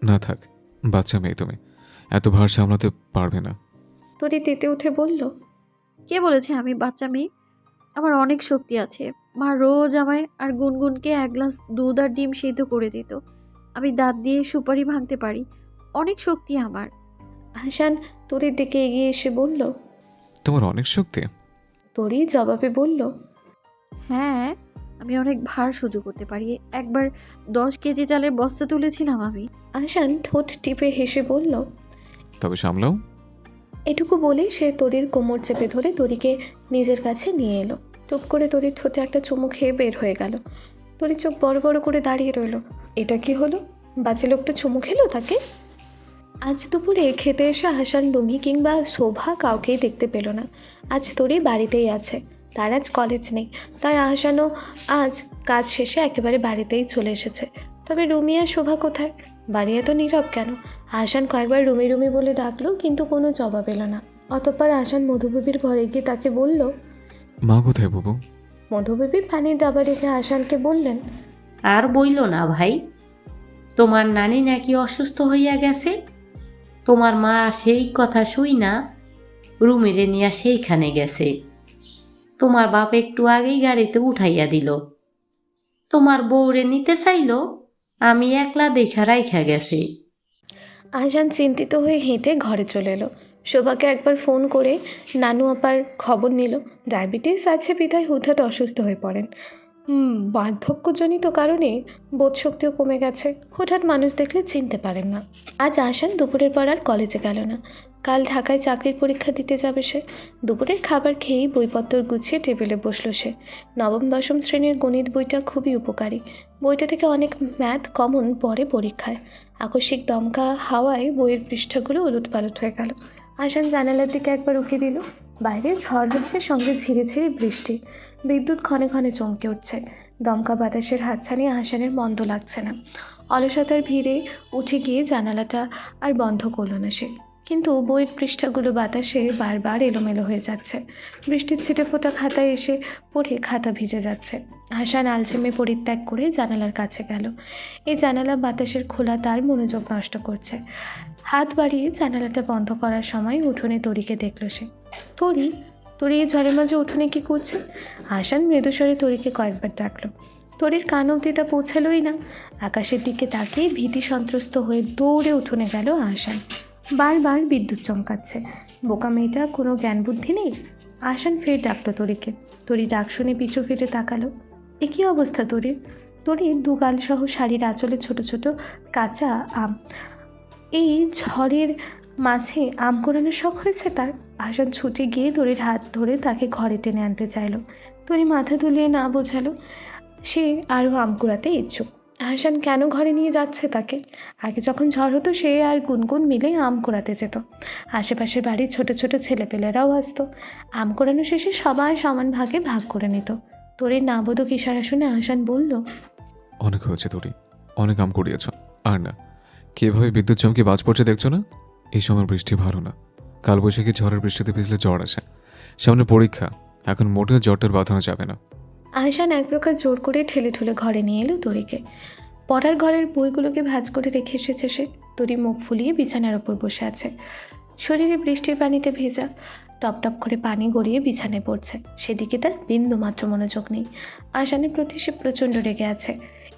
না থাক, বাচ্চা মেয়ে তুমি, এত ভার সামলাতে পারবে না। তরি তেতে উঠে বলল, কে বলেছে আমি বাচ্চা মেয়ে? আমার অনেক শক্তি আছে। মা রোজ আমায় আর গুনগুনকে এক গ্লাস দুধ আর ডিম সেদ্ধ করে দিত। আমি দাঁত দিয়ে সুপারি ভাঙতে পারি। অনেক শক্তি আমার। আহসান তরির দিকে এগিয়ে এসে বলল। তোমার অনেক শক্তি? তরি জবাবে বলল, হ্যাঁ, আমি অনেক ভার সহ্য করতে পারি। একবার 10 কেজি চালের বস্তা তুলেছিলাম আমি। আহসান ঠোঁট টিপে হেসে বলল। তবে সামলাও। এটুকু বলে সে তরির কোমর চেপে ধরে তরিকে নিজের কাছে নিয়ে এলো। টুপ করে তরির ঠোঁটে একটা চুমু খেয়ে বের হয়ে গেল। তরি চোখ বড় বড় করে দাঁড়িয়ে রইল। এটা কি হলো? বাজে লোকটা চুমু খেলো তাকে? আজ দুপুরে খেতে এসে আহসান লুমি কিংবা শোভা কাউকেই দেখতে পেল না। আজ তরি বাড়িতেই আছে। তার আজ কলেজ নেই, তাই আহসানও আজ কাজ শেষে একেবারে বাড়িতেই চলে এসেছে। তবে রুমি আর শোভা কোথায়? বাড়ি এত নীরব কেন? আহসান কয়েকবার রুমি রুমি বলে ডাকলো, কিন্তু কোনো জবাব এলো না। অতঃপর আহসান মধুবেবীর ঘরে গিয়ে তাকে বলল। মা কোথায় বুবু? মধুবেবী পানির ডাবা রেখে আহসানকে বললেন, আর বইল না ভাই, তোমার নানি নাকি অসুস্থ হইয়া গেছে। তোমার মা সেই কথা শুই না রুমিরে নিয়া সেইখানে গেছে। তোমার বাপ একটু আগেই গাড়িতে উঠাইয়া দিল। তোমার বউরে নিতে চাইল, আমি একলা দেখা রাইখা গেছে। আহসান চিন্তিত হয়ে হেঁটে ঘরে চলে এলো। শোভাকে একবার ফোন করে নানু আপার খবর নিল। ডায়াবেটিস আছে বিধায় হুটহাট অসুস্থ হয়ে পড়েন। বার্ধক্যজনিত কারণে বোধশক্তিও কমে গেছে। হুটহাট মানুষ দেখলে চিনতে পারেন না। আজ আহসান দুপুরের পর আর কলেজে গেল না। কাল ঢাকায় চাকরির পরীক্ষা দিতে যাবে সে। দুপুরের খাবার খেয়েই বইপত্র গুছিয়ে টেবিলে বসলো সে। নবম দশম শ্রেণীর গণিত বইটা খুবই উপকারী। বইটা থেকে অনেক ম্যাথ কমন পড়ে পরীক্ষায়। আকস্মিক দমকা হাওয়ায় বইয়ের পৃষ্ঠাগুলো উলটপালট হয়ে গেল। আহসান জানালার দিকে একবার উঁকি দিল। বাইরে ঝড় হচ্ছে, সঙ্গে ঝিরে ঝিরে বৃষ্টি। বিদ্যুৎ ক্ষণে ক্ষণে চমকে উঠছে। দমকা বাতাসের হাতছানি আহসানের মন্দ লাগছে না। অলসতার ভিড়ে উঠে গিয়ে জানালাটা আর বন্ধ করল না সে। কিন্তু বইয়ের পৃষ্ঠাগুলো বাতাসে বারবার এলোমেলো হয়ে যাচ্ছে। বৃষ্টির ছিটে ফোটা খাতায় এসে পড়ে খাতা ভিজে যাচ্ছে। আহসান আলসেমে পরিত্যাগ করে জানালার কাছে গেল। এই জানালা বাতাসের খোলা তার মনোযোগ নষ্ট করছে। হাত বাড়িয়ে জানালাটা বন্ধ করার সময় উঠোনে তরিকে দেখল সে। তরি তরি এই ঝড়ের মাঝে উঠোনে কী করছে? আহসান মৃদুস্বরে তরিকে কয়েকবার ডাকলো। তরির কান অবধি তা পৌঁছালোই না। আকাশের দিকে তাকিয়ে ভীতি সন্ত্রস্ত হয়ে দৌড়ে উঠোনে গেল আহসান। বারবার বিদ্যুৎ চমকাচ্ছে। বোকা মেয়েটা কোনো জ্ঞান বুদ্ধি নেই। আহসান ফের ডাকলো তরিকে। তরি ডাক শুনে পিছু ফিরে তাকালো। এ কী অবস্থা তরির? তরির দুগাল সহ শাড়ির আঁচলে ছোট ছোট কাঁচা আম। এই ঝড়ের মাঝে আম কোরানোর শখ হয়েছে তার। আহসান ছুটে গিয়ে তরির হাত ধরে তাকে ঘরে টেনে আনতে চাইল। তরি মাথা দুলিয়ে না বোঝালো সে আরও আম কুড়াতে ইচ্ছুক। আহসান কেন ঘরে নিয়ে যাচ্ছে তাকে? আগে যখন ঝড় হতো সে আর গুনগুন মিলে আম কুড়াতে যেত। আশেপাশের বাড়ির ছোট ছোট ছেলেপেলেরাও আসতো। আম কুড়ানো শেষে সবাই সমান ভাগে ভাগ করে নিত। তরির নাবোধক ইশারা শুনে আহসান বলল, অনেক হয়েছে তোরি, অনেক আম কুড়িয়েছ। আর না, কিভাবে বিদ্যুৎ চমকে বাজ পড়ছে দেখছো না? এই সময় বৃষ্টি ভালো না। কালবৈশাখী ঝড়ের বৃষ্টিতে ভিজলে জ্বর আসে। সামনে পরীক্ষা, এখন মোটেও জ্বরটার বাঁধানো যাবে না। আহসান এক প্রকার জোর করে ঠেলে ঠুলে ঘরে নিয়ে এলো তরিকে। পড়ার ঘরের বইগুলোকে ভাঁজ করে রেখে এসেছে সে। তরি মুখ ফুলিয়ে বিছানার ওপর বসে আছে। শরীরে বৃষ্টির পানিতে ভেজা। টপ টপ করে পানি গড়িয়ে বিছানায় পড়ছে। সেদিকে তার বিন্দু মাত্র মনোযোগ নেই। আহসানের প্রতি সে প্রচণ্ড রেগে আছে।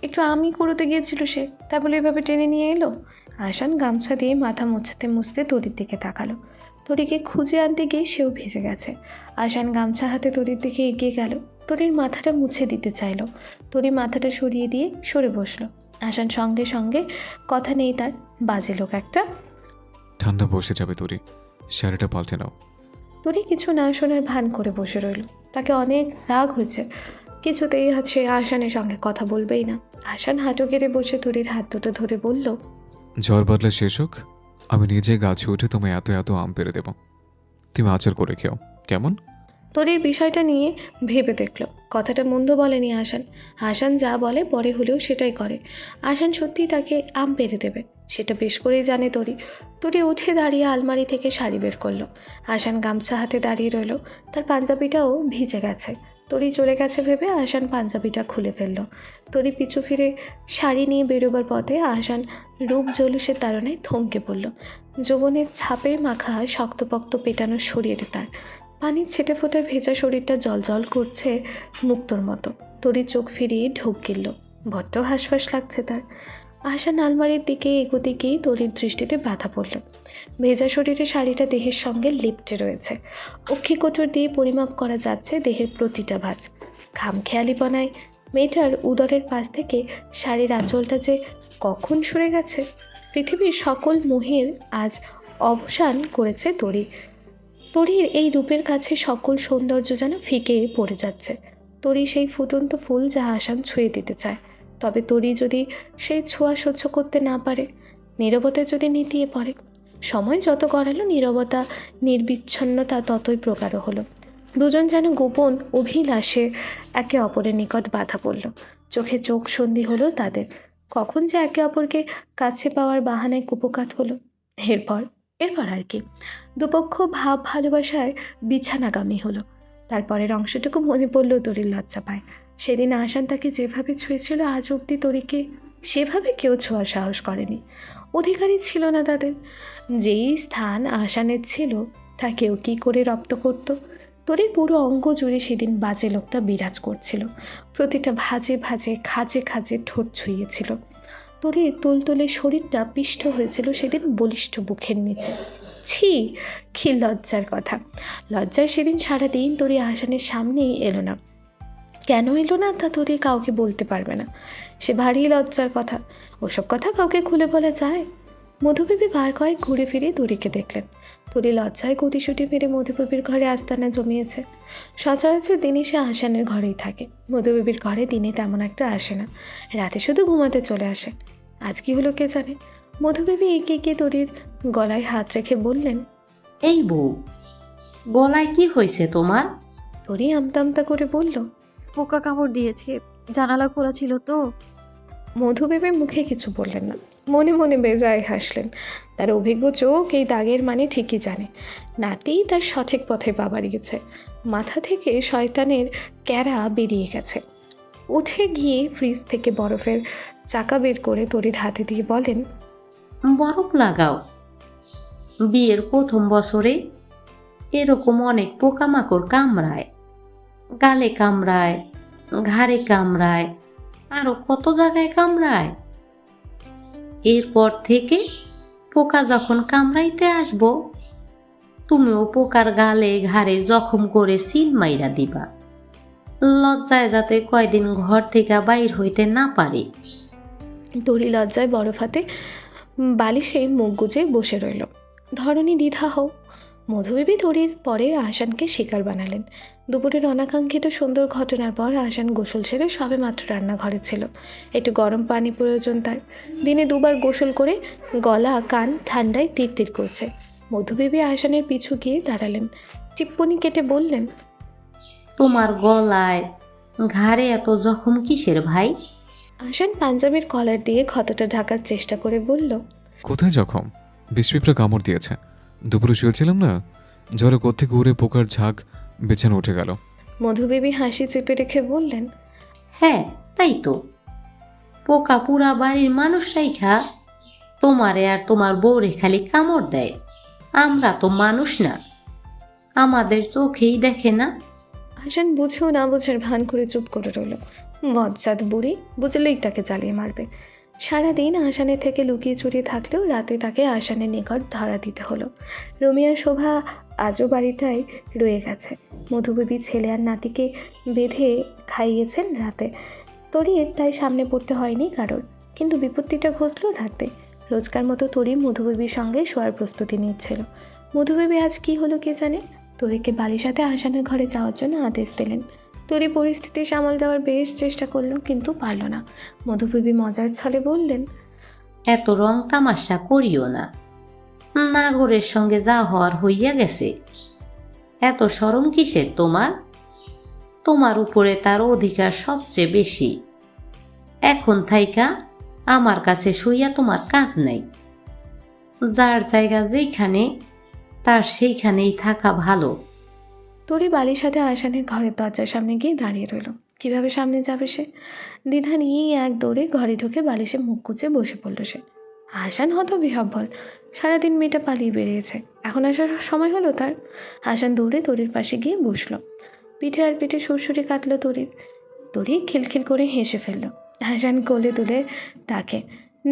একটু আমি কুড়োতে গিয়েছিল সে, তা বলে এভাবে টেনে নিয়ে এলো। আহসান গামছা দিয়ে মাথা মুছতে মুছতে তরির দিকে তাকালো। তরিকে খুঁজে আনতে গিয়ে সেও ভেজে গেছে। আহসান গামছা হাতে তরির দিকে এগিয়ে গেল। তরির মাথাটা মুছে দিতে চাইল। তরি মাথাটা সরিয়ে দিয়ে সরে বসলো। আহসান সঙ্গে সঙ্গে কথা নেই তার। বাজে লোক একটা। ঠান্ডা বসে যাবে তোরি, শাড়িটা পাল্টে নাও। তরি কিছু না শোনার ভান করে বসে রইল। তাকে অনেক রাগ হয়েছে। কিছুতেই সে আহসানের সঙ্গে কথা বলবেই না। আহসান হাঁটু গেড়ে বসে তরির হাত দুটো ধরে বলল, ঝড় বাদলা শেষ হোক, আমি নিজে গাছে উঠে তোমায় এত এত আম পেড়ে দেব। তুমি আচার করে খেও, কেমন? তরির বিষয়টা নিয়ে ভেবে দেখলো। কথাটা মন্দ বলেনি আহসান। আহসান যা বলে পরে হলেও সেটাই করে। আহসান সত্যিই তাকে আম পেড়ে দেবে, সেটা বেশ করেই জানে তরি। তরি উঠে দাঁড়িয়ে আলমারি থেকে শাড়ি বের করলো। আহসান গামছা হাতে দাঁড়িয়ে রইল। তার পাঞ্জাবিটাও ভিজে গেছে। তরি চলে গেছে ভেবে আহসান পাঞ্জাবিটা খুলে ফেলল। তরি পিছু ফিরে শাড়ি নিয়ে বেরোবার পথে আহসান রূপ জলুসের তাড়নায় থমকে পড়ল। যৌবনের ছাপের মাখা শক্তপক্ত পেটানো শরীরে তার পানির ছেটে ফোটা ভেজা শরীরটা জল করছে মুক্তোর মতো। তরি চোখ ফিরিয়ে ঢোক গিলল। বড্ড হাঁসফাঁস লাগছে তার। আহসান আলমারির দিকে এগোতে গিয়ে তরির দৃষ্টিতে বাধা পড়ল। ভেজা শরীরে শাড়িটা দেহের সঙ্গে লিপটে রয়েছে। অক্ষিকোটর দিয়ে পরিমাপ করা যাচ্ছে দেহের প্রতিটা ভাঁজ। খামখেয়ালিপনায় মেয়েটার উদরের পাশ থেকে শাড়ির আঁচলটা যে কখন সরে গেছে। পৃথিবীর সকল মোহের আজ অবসান করেছে তরি। তরির এই রূপের কাছে সকল সৌন্দর্য যেন ফিকে পড়ে যাচ্ছে। তরি সেই ফুটন্ত ফুল যা আহসান ছুঁয়ে দিতে চায়। তবে তরি যদি সেই ছোঁয়া সহ্য করতে না পারে, নীরবতা যদি নিতিয়ে পড়ে। সময় যত গড়ালো নীরবতা নির্বিচ্ছন্নতা ততই প্রগাঢ় হলো। দুজন যেন গোপন অভিলাষে একে অপরের নিকট বাধা পড়ল। চোখে চোখ সন্ধি হলো তাদের। কখন যে একে অপরকে কাছে পাওয়ার বাহানায় কুপকাত হলো। এরপর আর কি দুপক্ষ ভাব ভালোবাসায় বিছানাগামী হলো। তারপরের অংশটুকু মনে পড়লেও তরির লজ্জা পায়। সেদিন আহসান তাকে যেভাবে ছুঁয়েছিল আজ অবধি তরিকে সেভাবে কেউ ছোঁয়ার সাহস করেনি। অধিকারী ছিল না তাদের। যেই স্থান আহসানের ছিল তা কেউ কী করে রপ্ত করত। তরির পুরো অঙ্গ জুড়ে সেদিন বাজে লোকটা বিরাজ করছিল। প্রতিটা ভাজে ভাজে খাজে খাজে ঠোঁট ছুঁয়েছিল। তরির তুলতুলে শরীরটা পিষ্ট হয়েছিল সেদিন বলিষ্ঠ বুকের নিচে। ছি, কি লজ্জার কথা! লজ্জায় সেদিন সারাদিন তরি আহসানের সামনেই এলো না। কেন এলো না তা তরি কাউকে বলতে পারবে না। সে ভারী লজ্জার কথা। ওসব কথা কাউকে খুলে বলা যায়? মধুবেবী বার কয়েক ঘুরে ফিরে তরিকে দেখলেন। তরি লজ্জায় গুটিসুটি মেরে মধুবেবীর ঘরে আস্তানা জমিয়েছে। সচরাচর দিনে সে আহসানের ঘরেই থাকে। মধুবেবীর ঘরে দিনে তেমন একটা আসে না, রাতে শুধু ঘুমাতে চলে আসে। আজ কি হলো কে জানে। মধুবেবী এগিয়ে গিয়ে তরির গলায় হাত রেখে বললেন, এই বউ, গলায় কি হয়েছে তোমার? তরি আমতা আমতা করে বলল, পোকা কামড় দিয়েছে, জানালা খোলা ছিল তো। মধুবেবী মুখে কিছু বললেন না, মনে মনে বেজায় হাসলেন। তার অভিজ্ঞ চোখ এই দাগের মানে ঠিকই জানে। নাতি তার সঠিক পথে পা বাড়িয়েছে। মাথা থেকে শয়তানের ক্যারা বেরিয়ে গেছে। উঠে গিয়ে ফ্রিজ থেকে বরফের চাকা বের করে তরির হাতে দিয়ে বলেন, বরফ লাগাও। বিয়ের প্রথম বছরে এরকম অনেক পোকামাকড় কামড়ায়, গালে কামড়ায়, ঘাড়ে কামড়ায়, আরো কত জায়গায় কামড়ায়। এরপর থেকে পোকা যখন কামড়াইতে আসবো, তুমিও পোকার গালে ঘাড়ে জখম করে সিল মাইরা দিবা, লজ্জায় যাতে কয়দিন ঘর থেকে বাইর হইতে না পারে। তরি লজ্জায় বরফ হাতে বালিশে মুখ গুজে বসে রইল। ধরনী দ্বিধা হও। মধুবেবী তরির পরে আহসানকে শিকার বানালেন। দুপুরের অনাকাঙ্ক্ষিত সুন্দর ঘটনার পর আহসান গোসল সেরে সবে মাত্র রান্নাঘরে ছিল। একটু গরম পানি প্রয়োজন তার। দিনে দুবার গোসল করে গলা কান ঠান্ডায় তিরতির করছে। মধুবেবী আহসানের পিছু গিয়ে দাঁড়ালেন। টিপ্পনি কেটে বললেন, তোমার গলায় ঘাড়ে এত জখম কিসের ভাই? আহসান পাঞ্জাবির কলার দিয়ে ক্ষতটা ঢাকার চেষ্টা করে বলল, কোথায় জখম? বিষপিঁপড়া কামড় দিয়েছে। দুপুরে শুয়েছিলাম না, জ্বরে কোত্থেকে উড়ে পোকার ঝাঁক বেছানো উঠে গেল। মধুবেবী হাসি চেপে রেখে বললেন, হ্যাঁ তাই তো, পোকা পুরা বাড়ির মানুষরাই খা, তোমারে আর তোমার বউরে খালি কামড় দেয়। আমরা তো মানুষ না, আমাদের চোখেই দেখে না। আহসান বুঝেও না বোঝার ভান করে চুপ করে রইল। বজ্জাত বুড়ি, বুঝলেই তাকে জ্বালিয়ে মারবে। সারাদিন আহসানের থেকে লুকিয়ে চুরিয়ে থাকলেও রাতে তাকে আহসানের নিকট ধরা দিতে হলো। রুমিয়ার শোভা আজও বাড়িটাই রয়ে গেছে। মধুবেবী ছেলে আর নাতিকে বেঁধে খাইয়েছেন রাতে। তরির তাই সামনে পড়তে হয়নি কারোর। কিন্তু বিপত্তিটা ঘটল রাতে। রোজকার মতো তরি মধুবেবীর সঙ্গে শোয়ার প্রস্তুতি নিচ্ছিল। মধুবেবী আজ কি হলো কে জানে। তরিকে বালিশাতে আহসানের ঘরে যাওয়ার জন্য আদেশ দিলেন। তরি পরিস্থিতি সামাল দেওয়ার বেশ চেষ্টা করলো, কিন্তু পারল না। মধুবেবী মজার ছলে বললেন, এত রং তামাশা করিও না, নাগরের সঙ্গে যা হওয়ার হইয়া গেছে। এত শরম কিসের তোমার? তোমার উপরে তার অধিকার সবচেয়ে বেশি। এখন থাইকা আমার কাছে শুইয়া তোমার কাজ নাই। যার জায়গা যেইখানে তার সেইখানেই থাকা ভালো। তরি বালির সাথে আহসানের ঘরের দরজার সামনে গিয়ে দাঁড়িয়ে রইল। কিভাবে সামনে যাবে সে? দ্বিধা নিয়েই এক দৌড়ে ঘরে ঢুকে বালিশে মুখ গুজে বসে পড়ল সে। আহসান হতবিহ্বল। সারাদিন মেয়েটা পালিয়ে বেরিয়েছে, এখন আসার সময় হলো তার। আহসান দৌড়ে তরির পাশে গিয়ে বসলো। পিঠে আর পিঠে সুরসুরি কাটলো তরির। তরি খিলখিল করে হেসে ফেলল। আহসান কোলে তুলে ডাকে,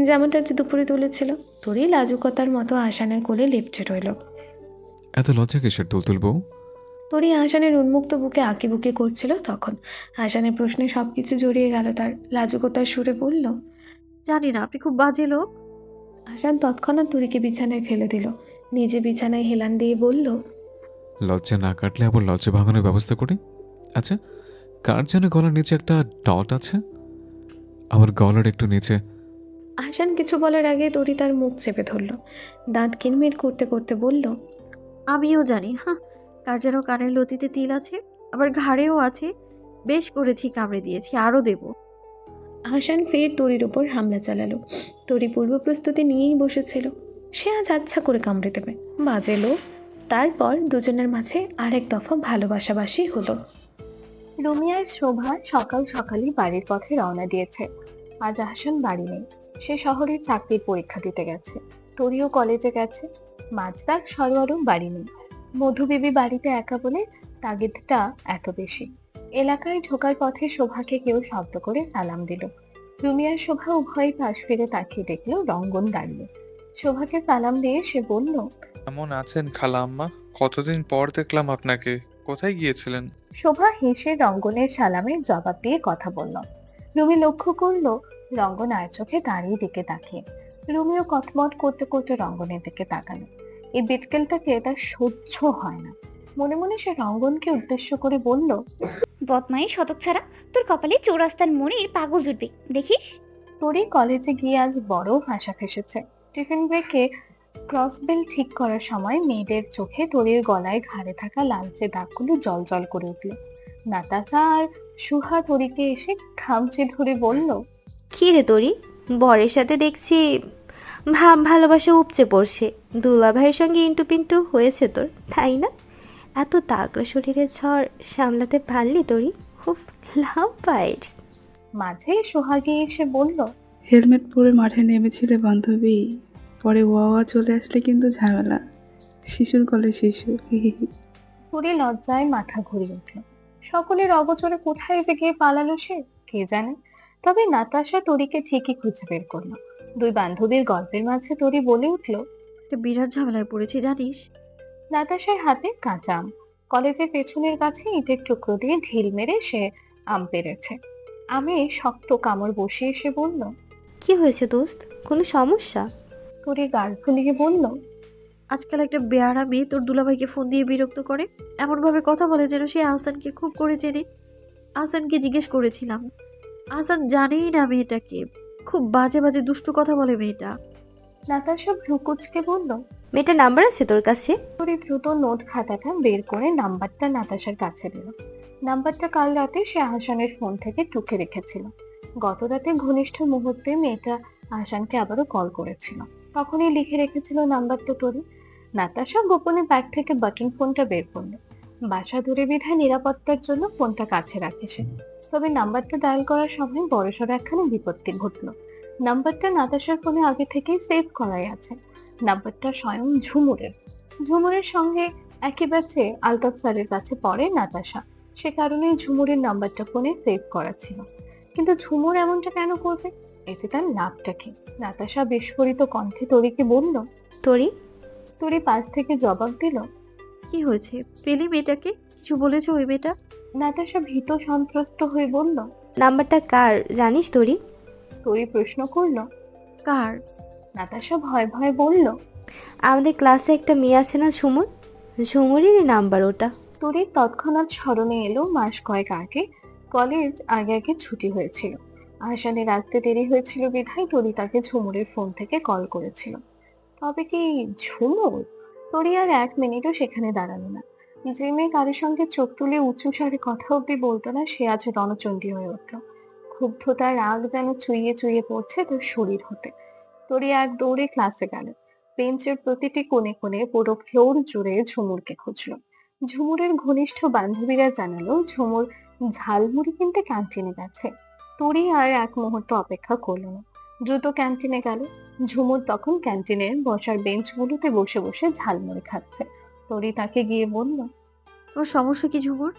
যেমনটা দুপুরে তুলেছিল। তরি লাজুকতার মতো আহসানের কোলে লেপটে রইল। এত লজ্জা কিসের তুলতুল বউ? তরি আহসানের উন্মুক্ত বুকে আঁকিবুকি করছিল তখন। আহসানের প্রশ্নে সব কিছু জড়িয়ে গেল তার। লাজুকতার সুরে বলল, জানি না, আপনি খুব বাজে লোক। আহসান তৎক্ষণাৎ তরিকে বিছানায় ফেলে দিল। নিজে বিছানায় হেলান দিয়ে বলল, লজ্জা না কাটলে আবার লজ্জা ভাঙানোর ব্যবস্থা করি। আচ্ছা, কার যেন গলার নিচে একটা ডট আছে? আমার গলার একটু নিচে। আহসান কিছু বলার আগে তরি তার মুখ চেপে ধরল। দাঁত কিরমির করতে করতে বলল, আমিও জানি। হ্যাঁ, কার যেন কানের লতিতে তিল আছে, আবার ঘাড়েও আছে। বেশ করেছি, কামড়ে দিয়েছি, আরও দেব। আহসান ফের তরির উপর হামলা চালালো। তরি পূর্ব প্রস্তুতি নিয়েই বসেছিল। সে আজ আচ্ছা করে কামড়ে দেবে, বাজে লোক। তারপর দুজনের মাঝে আরেক দফা ভালোবাসাবাসি হলো। রুমিয়ার শোভা সকাল সকালই বাড়ির পথে রওনা দিয়েছে। আজ আহসান বাড়ি নেই, সে শহরে চাকরির পরীক্ষা দিতে গেছে। তরিও কলেজে গেছে। মাজদাক সরোয়ারও বাড়ি নেই। মধুবিবি বাড়িতে একা বলে তাগিদটা এত বেশি। এলাকায় ঢোকার পথে শোভাকে কেউ শব্দ করে সালাম দিল। রুমিয়ার শোভা উভয়ই পাশ ফিরে তাকিয়ে দেখলো রঙ্গন দাঁড়িয়ে। শোভাকে সালাম দিয়ে সে বলল, কেমন আছেন খালা আম্মা? কতদিন পর দেখলাম আপনাকে। কোথায় গিয়েছিলেন? শোভা হেসে রঙ্গনের সালামের জবাব দিয়ে কথা বলল। রুমি লক্ষ্য করলো রঙ্গন আর চোখে দাঁড়িয়ে দিকে তাকিয়ে। রুমিও কটমট করতে করতে রঙ্গনের দিকে তাকালো। এই বিটকেলটাকে তার সহ্য হয় না। মনে মনে সে রঙ্গনকে উদ্দেশ্য করে বলল, বদমাই শতক ছাড়া, তোর কপালে চৌরাস্তার মনির পাগল জুটবে, দেখিস। তোরই কলেজে গিয়ে আজ বড় ভাষা ফেসেছে। টিফিন ব্রেকে ক্রসবেল ঠিক করার সময় মেয়েদের চোখে তোরের গলায় ঘাড়ে থাকা লালচে দাগগুলো জল জল করে উঠল। নাতাশা আর সুহা তরিকে এসে খামচে ধরে বলল, কি রে তরি, বরের সাথে দেখছি ভালোবাসা উপচে পড়ছে। দুলা ভাইয়ের সঙ্গে ইন্টু পিন্টু হয়েছে তোর, তাই না? এত তাগড়া শরীরের ঝড় সামলাতে পারলি তরি? খুব লাভ বাইটস। মাঝে সোহাগে এসে বলল, হেলমেট পরে মাঠে নেমেছিলে বান্ধবী, পরে ওয়া চলে আসলে কিন্তু ঝামেলা। শিশুর কলে শিশু। তোরে লজ্জায় মাথা ঘুরিয়ে উঠল। সকলের অগোচরে কোথায় যে গিয়ে পালালো সে কে জানে। তবে নাতাশা তরিকে ঠিকই খুঁজে বের করলো। দুই বান্ধবীর গল্পের মাঝে তরি বলে উঠল, একটা বিরাট ঝামেলায় পড়েছি জানিস। নাতাশার হাতে কাঁচা আম। কলেজের পেছনের গাছে ইটের টুকরো দিয়ে ঢিল মেরে সে আম পেড়েছে। আমে শক্ত কামড় বসিয়ে এসে বলল, কি হয়েছে দোস্ত, কোনো সমস্যা? তরি গাল ফুলিয়ে বলল, আজকাল একটা বেয়ারা মেয়ে তোর দুলাভাইকে ফোন দিয়ে বিরক্ত করে, এমনভাবে কথা বলে যেন সে আহসানকে খুব করে চেনে। আহসানকে জিজ্ঞেস করেছিলাম, আহসান জানেই না মেয়েটাকে। খুব বাজে বাজে দুষ্টু কথা বলে মেয়েটা। নাতাশা ভ্রুকুচকে বলল, মেয়েটার নাম্বার আছে তোর কাছে? তরি দ্রুত নোট খাতাটা বের করে নাম্বারটা নাতাশার কাছে দিল। নাম্বারটা কাল রাতে সে আহসানের ফোন থেকে টুকে রেখেছিল। গত রাতে ঘনিষ্ঠ মুহূর্তে মেয়েটা আহসানকে আবারও কল করেছিল, তখনই লিখে রেখেছিল নাম্বারটা তরি। নাতাশা গোপনে ব্যাগ থেকে বাটন ফোনটা বের করলো। বাসা দূরে বিধায় নিরাপত্তার জন্য ফোনটা কাছে রাখে সে। তবে নাম্বারটা ডায়াল করার সময় বড়সড় একখানে বিপত্তি ঘটলো। নাম্বারটা নাতাশার ফোনে আগে থেকেই সেভ করাই আছে। নাম্বারটা স্বয়ং ঝুমুরের। ঝুমুরের সঙ্গে একই ব্যাচে আলতাফ স্যারের কাছে পড়ে নাতাশা, সে কারণে ঝুমুরের নাম্বারটা ফোনে সেভ করা ছিল। কিন্তু ঝুমুর এমনটা কেন করবে? এতে তার লাভটা কি? নাতাশা বিস্ফোরিত কণ্ঠে তরিকে বলল, তরি? তরি পাশ থেকে জবাব দিল, কি হয়েছে? পেলি মেয়েটাকে? কিছু বলেছে ওই মেয়েটা? নাতাশা ভীত সন্ত্রস্ত হয়ে বলল, নাম্বারটা কার জানিস তরি? তরি প্রশ্ন করল, কার? নাতাশা ভয় ভয় বলল, আমাদের ক্লাসে একটা মেয়ে আছে না ঝুমুর, ঝুমুরেরই নাম্বার ওটা। তরির তৎক্ষণাৎ স্মরণে এলো মাস কয়েক আগে কলেজ আগে আগে ছুটি হয়েছিল। আহসানের আসতে দেরি হয়েছিল বিধায় তরি তাকে ঝুমুরের ফোন থেকে কল করেছিল। তবে কি ঝুমুর? তরি আর এক মিনিটও সেখানে দাঁড়ালো না। যে মেয়ে কারোর সঙ্গে চোখ তুলে উঁচু স্বরে কথা অব্দি বলতো না, সে আজ রণচণ্ডী হয়ে উঠল। ক্ষুব্ধতার রাগ যেন চুইয়ে চুইয়ে পড়ছে তার শরীর হতে। তরি এক দৌড়ে ক্লাসে গেল। বেঞ্চের প্রতিটি কোণে কোণে পুরো ফ্লোর জুড়ে ঝুমুরকে খুঁজলো। ঝুমুরের ঘনিষ্ঠ বান্ধবীরা জানালো ঝুমুর ঝালমুড়ি কিনতে ক্যান্টিনে গেছে। তরি আর এক মুহূর্ত অপেক্ষা করলো না, দ্রুত ক্যান্টিনে গেল। ঝুমুর তখন ক্যান্টিনের বসার বেঞ্চগুলোতে বসে বসে ঝালমুড়ি খাচ্ছে। তরি তাকে গিয়ে বলল। তোমার সমস্যা কি ঝুমুর?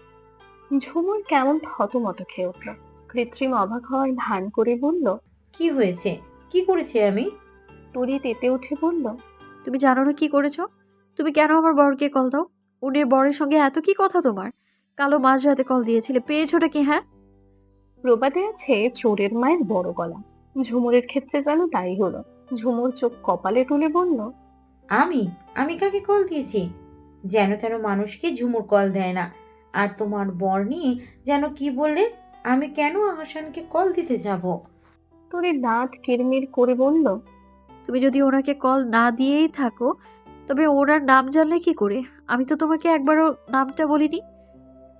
ঝুমুর কেমন থতমত খেয়ে উঠল, কৃত্রিম অবাক হওয়ার ভান করে বলল। কি হয়েছে? কি করেছি আমি? তরি তেতে উঠে বলল। তুমি জানো না কি করেছো? তুমি কেন আমার বরকে কল দাও? উনির বরের সঙ্গে এত কি কথা তোমার? কালো মাঝরাতে কল দিয়েছিলে, পেয়েছোটা কি? হ্যাঁ, প্রবাদে আছে চোরের মায়ের বড় গলা। ঝুমুরের ক্ষেত্রে যেন তাই হলো। ঝুমুর চোখ কপালে তুলে বলল। আমি আমি কাকে কল দিয়েছি? যেন তেন মানুষকে ঝুমুর কল দেয় না। আর তোমার বর নিয়ে যেন কি বললে? আমি কেন আহসানকে কল দিতে যাব? তরি দাঁত কিরমির করে বলল। তুমি যদি ওনাকে কল না দিয়েই থাকো তবে ওনার নাম জানলে কি করে? আমি তো তোমাকে একবারও নামটা বলিনি।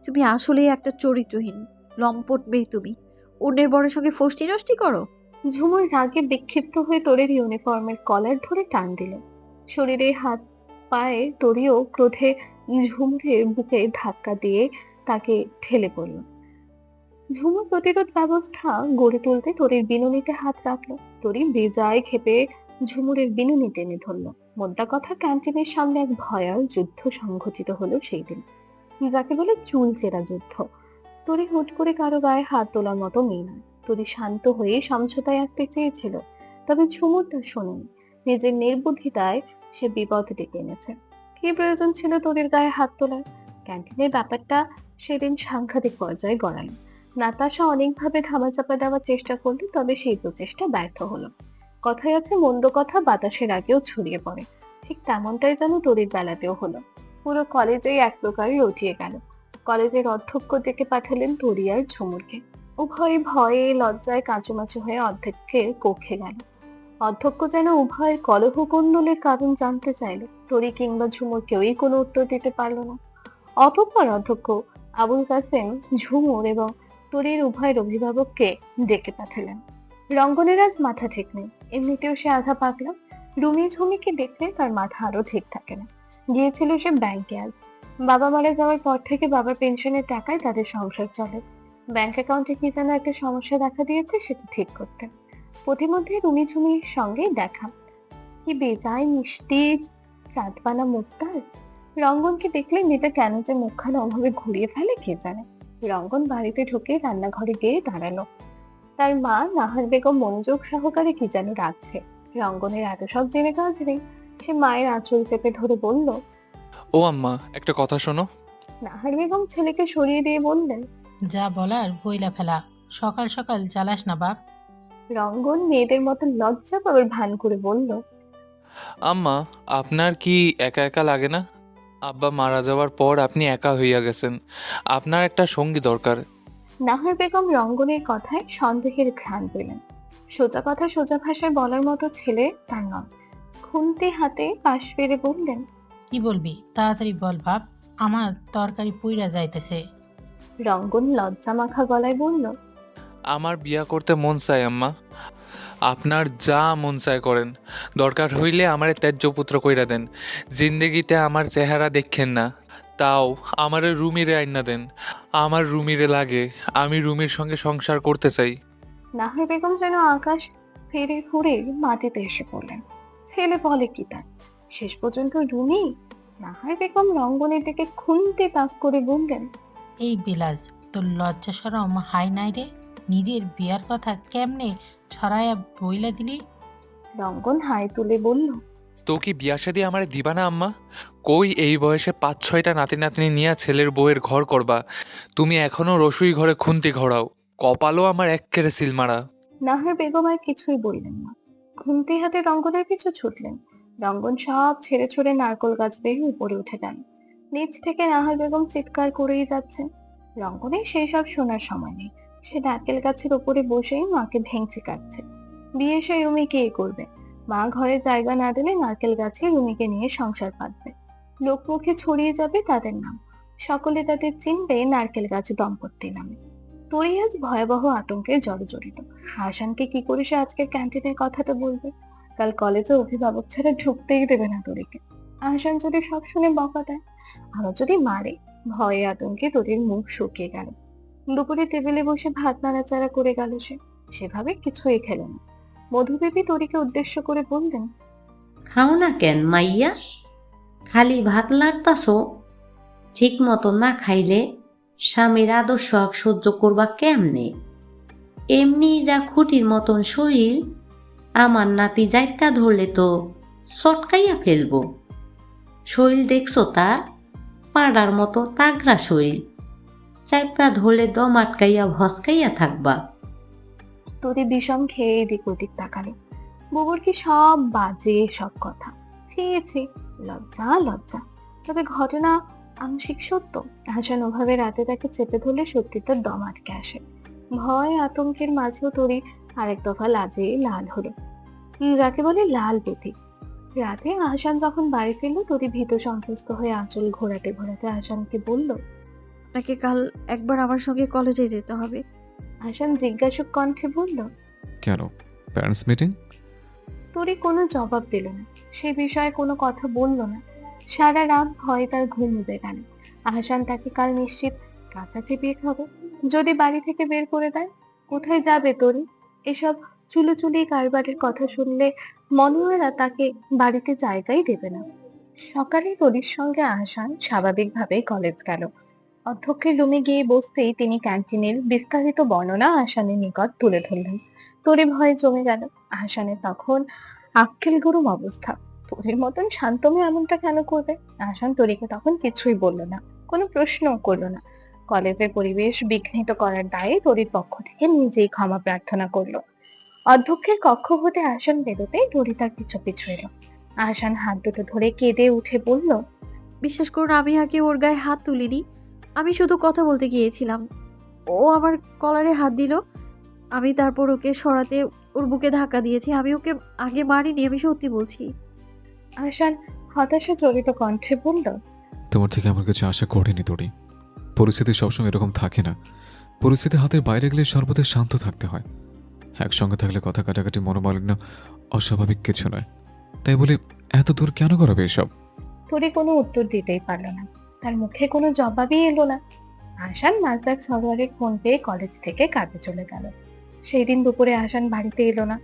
তুমি আসলেই একটা চরিত্রহীন লম্পট মেয়ে। তুমি অন্যের বরের সঙ্গে ফষ্টি নষ্টি করো। ঝুমুর রাগে বিক্ষিপ্ত হয়ে তরির ইউনিফর্মের কলার ধরে টান দিল। শরীরে হাত পায়ে তরিও ক্রোধে ঝুমুরের বুকে ধাক্কা দিয়ে তাকে ঠেলে পড়ল। ঝুমুর প্রতিরোধ ব্যবস্থা গড়ে তুলতে তরির বিনুনিতে হাত রাখলো। তরি বেজায় ক্ষেপে ঝুমুরের বিনুনি টেনে ধরল। মোদ্দা কথা, ক্যান্টিনের সামনে এক ভয়াল যুদ্ধ সংঘটিত হলো সেই দিন, যাকে বলে চুল চেরা যুদ্ধ। তরি হুট করে কারো গায়ে হাত তোলার মতো মেয়ে নয়। তরি শান্ত হয়ে সমঝোতায় আসতে চেয়েছিল, তবে ঝুমুর তা শোনেনি। নিজের নির্বুদ্ধিতায় সে বিপদ ডেকে এনেছে। কি প্রয়োজন ছিল তরির গায়ে হাত তোলার? ক্যান্টিনের ব্যাপারটা সেদিন সাংঘাতিক পর্যায়ে গড়ালো। নাতাশা অনেকভাবে ধামাচাপা দেওয়ার চেষ্টা করলো, তবে সেই প্রচেষ্টা ব্যর্থ হলো। কথায় আছে মন্দ কথা বাতাসের আগেও ছড়িয়ে পড়ে, ঠিক তেমনটাই যেন তরির বেলাতেও হলো। পুরো কলেজেই এক প্রকার রটিয়ে গেল। কলেজের অধ্যক্ষ ডেকে পাঠালেন তরি আর ঝুমুরকে। উভয় ভয়ে লজ্জায় কাঁচুমাচু হয়ে অধ্যক্ষের কক্ষে গেল। অধ্যক্ষ যেন উভয়ের কলহ কোন্দলের কারণ জানতে চাইল। তরি কিংবা ঝুমুর কেউই কোনো উত্তর দিতে পারল না। অতঃপর অধ্যক্ষ আবুল কাসেম, ঝুমুর এবং তরির উভয়ের অভিভাবককে ডেকে পাঠালেন। রঙ্গনের আজ মাথা ঠিক নেই, এমনিতেও সে আধা পাগলা। রুমি ঝুমিকে দেখলে তার মাথা আরো ঠিক থাকে না। গিয়েছিল সে ব্যাংকে আজ। বাবা মারা যাওয়ার পর থেকে বাবার পেনশনের টাকায় তাদের সংসার চলে। ব্যাংক অ্যাকাউন্টে কি যেন একটা সমস্যা দেখা দিয়েছে, সেটা ঠিক করতে। প্রতিমধ্যে রুমি ঝুমির সঙ্গে দেখা। কি বেজায় মিষ্টি চাঁদপানা মুখ তার। রঙ্গনকে দেখলে মেয়েটা কেন যে মুখখানা ওভাবে ঘুরিয়ে ফেলে কে জানে। রঙ্গন বাড়িতে ঢুকে রান্নাঘরে গিয়ে দাঁড়ালো। তার মা নাহার বেগম মনোযোগ সহকারে কি যেন রাখছে। রঙ্গনের এত সব জেনে কাজ নেই। সে মায়ের আঁচল চেপে ধরে বলল। ও আম্মা, একটা কথা শোনো। নাহার বেগম ছেলেকে সরিয়ে দিয়ে বললেন। যা বলার বইলা ফেলা, সকাল সকাল জ্বালাস না বাপ। রঙ্গন মেয়েদের মতো লজ্জা পাবার ভান করে বলল। আম্মা, আপনার কি একা একা লাগে না? আব্বা মারা যাওয়ার পর আপনি একা হইয়া গেছেন। আপনার একটা সঙ্গী দরকার। নাহার বেগম রঙ্গনের কথায় সন্দেহের ঘ্রাণ পেলেন। সোজা কথা সোজা ভাষায় বলার মতো ছেলে তার নয়। খুন্তি হাতে পাশ ফিরে বললেন। কি বলবি তাড়াতাড়ি বল বাপ, আমার তরকারি পুইরা যাইতেছে। রঙ্গন লজ্জা মাখা গলায় বলল। আমার বিয়া করতে মন চায় আম্মা। আপনার যা মন চায় করেন। দরকার হইলে আমারে ত্যায্য পুত্র কইরা দেন। জিন্দেগিতে আমার চেহারা দেখেন না, তাও আমারে রুমিরে আইনা দেন। আমার রুমিরে লাগে, আমি রুমির সঙ্গে সংসার করতে চাই। নাহার বেগম যেন আকাশ ফেরে ঘুরে মাটিতে এসে পড়লেন। ছেলে বলে কি তার? শেষ পর্যন্ত রুমি? নাহার বেগম রঙ্গনের দিকে খুন্তি তাক করে বললেন। এই বিলাস, তোর লজ্জা শরম হাই নাই রে? নিজের বিয়ার কথা কেমনে ছড়ায়া বইলা দিলি? রঙ্গন হাই তুলে বলল। তো কি বিয়া শাদি আমারে দিবা না আম্মা? কই এই বয়সে 5-6টা নাতি নাতনি নিয়া ছেলের বউয়ের ঘর করবা? তুমি এখনো রসুই ঘরে খুন্তি ঘোরাও। কপালও আমার এক্কেরে সিলমারা। নাহার বেগম আর কিছুই বললেন না। খুন্তি হাতে রঙ্গনের পিছু ছুটলেন। রঙ্গন সব ছেড়ে ছুড়ে নারকোল গাছ বেয়ে উপরে উঠে গেল। নিচ থেকে নাহার বেগম চিৎকার করেই যাচ্ছেন। রঙ্গনের সেই সব শোনার সময় নেই। সে নারকেল গাছের উপরে বসেই মাকে ভেঙচি কাটছে। বিয়ে সে রুমি কে করবে? মা ঘরে জায়গা না দিলে নারকেল গাছে রুমিকে নিয়ে সংসার পাতবে। লোকমুখে ছড়িয়ে যাবে তাদের নাম। সকলে তাদের চিনবে নারকেল গাছ দম্পতি নামে। তরি আজ ভয়াবহ আতঙ্কে জর্জরিত। আহসানকে কি করে সে আজকের ক্যান্টিনের কথাটা বলবে? কাল কলেজে অভিভাবক ছাড়া ঢুকতেই দেবে না তরিকে। আহসান যদি সব শুনে বকা দেয়, আবার যদি মারে, ভয়ে আতঙ্কে তরির মুখ শুকিয়ে গেল। দুপুরে টেবিলে বসে ভাত নাড়াচাড়া করে গেল সে, সেভাবে কিছুই খেল না। মধুবেবী তরিকে উদ্দেশ্য করে বললেন, খাও না কেন মাইয়া? খালি ভাত লাড়তাছ? ঠিক মতো না খাইলে স্বামীর আদর্শ সহ্য করবা কেমনে? এমনি যা খুঁটির মতন শরীর, আমার নাতি যাইতা ধরলে তো চটকাইয়া ফেলবো। শরীর দেখছো তার? পাড়ার মতো তাগড়া শরীর, চাইপা ধরলে দম আটকাইয়া ভসকাইয়া থাকবা। তরি বিষম খেয়ে এদিক ওদিক তাকালো। বুবুর কি সব বাজে সব কথা, ছি ছি, লজ্জা লজ্জা। তবে ঘটনা আংশিক সত্য। আহসান ওভাবে রাতে তাকে চেপে ধরলে সত্যি তার দম আটকে আসে। ভয় আতঙ্কের মাঝেও তরি আরেক দফা লাজে লাল হলো, যাকে বলে লাল প্রতি। রাতে আহসান যখন বাড়ি ফিরলো, তরি ভীত সন্ত্রস্ত হয়ে আঁচল ঘোরাতে ঘোরাতে আহসানকে বলল, আপনাকে কাল একবার আমার সঙ্গে কলেজে যেতে হবে। আহসান জিজ্ঞাসক কণ্ঠে বলল, কেন, প্যারেন্টস মিটিং? তরি কোনো জবাব দিল না, সে বিষয়ে কোনো কথা বলল না। সারা রাত ভয়ে তার ঘুম উবে গেল। আহসান তাকে কাল নিশ্চিত কাঁচা চিবিয়ে খাবে। যদি বাড়ি থেকে বের করে দেয়, কোথায় যাবে তরি? এসব চুলোচুলি কারবারের কথা শুনলে মনে হয় না তাকে বাড়িতে জায়গাই দেবে না। সকালে তরির সঙ্গে আহসান স্বাভাবিকভাবেই কলেজ গেল। অধ্যক্ষের রুমে গিয়ে বসতেই তিনি ক্যান্টিনের বিস্তারিত বর্ণনা আহসানের নিকট তুলে ধরলেন। তরি ভয়ে জমে গেল। আহসানের তখন আক্কেল গরম অবস্থা। তরির মতন শান্ত মেয়ে এমনটা কেন করবে? আহসান তরিকে তখন কিছুই বলল না, কোনো প্রশ্নও করলো না। কলেজের পরিবেশ বিঘ্নিত করার দায়ে তরির পক্ষ থেকে নিজেই ক্ষমা প্রার্থনা করলো। অধ্যক্ষের কক্ষ হতে আহসান বেরোতেই তরি তার পিছু পিছু এলো। আহসান হাত দুটো ধরে কেঁদে উঠে বলল, বিশ্বাস করুন, আমি আগে ওর গায়ে হাত তুলিনি। আমি শুধু কথা বলতে গিয়েছিলাম। ও আমার কলারে হাত দিল, আমি তারপর ওকে সরাতে ওর বুকে ধাক্কা দিয়েছি। আমি ওকে আগে মারিনি, আমি সত্যি বলছি। আহসান হতাশা জড়িত কণ্ঠে বলল, তোমার থেকে আমার কিছু আশা করিনি তরি। পরিস্থিতি সবসময় এরকম থাকে না। পরিস্থিতি হাতের বাইরে গেলে সর্বদা শান্ত থাকতে হয়। একসঙ্গে থাকলে কথা কাটাকাটি, মনোমালিন্য অস্বাভাবিক কিছু নয়। তাই বলে এত দূর কেন করাবে এসব? তরি কোনো উত্তর দিতেই পারল না, তার মুখে কোনো জবাবই এলো না। আহসান মাসদাক সরোয়ারের ফোন পেয়ে কলেজ থেকে কাজে চলে গেল। সেই দিন দুপুরে আহসান বাড়িতে এলো না,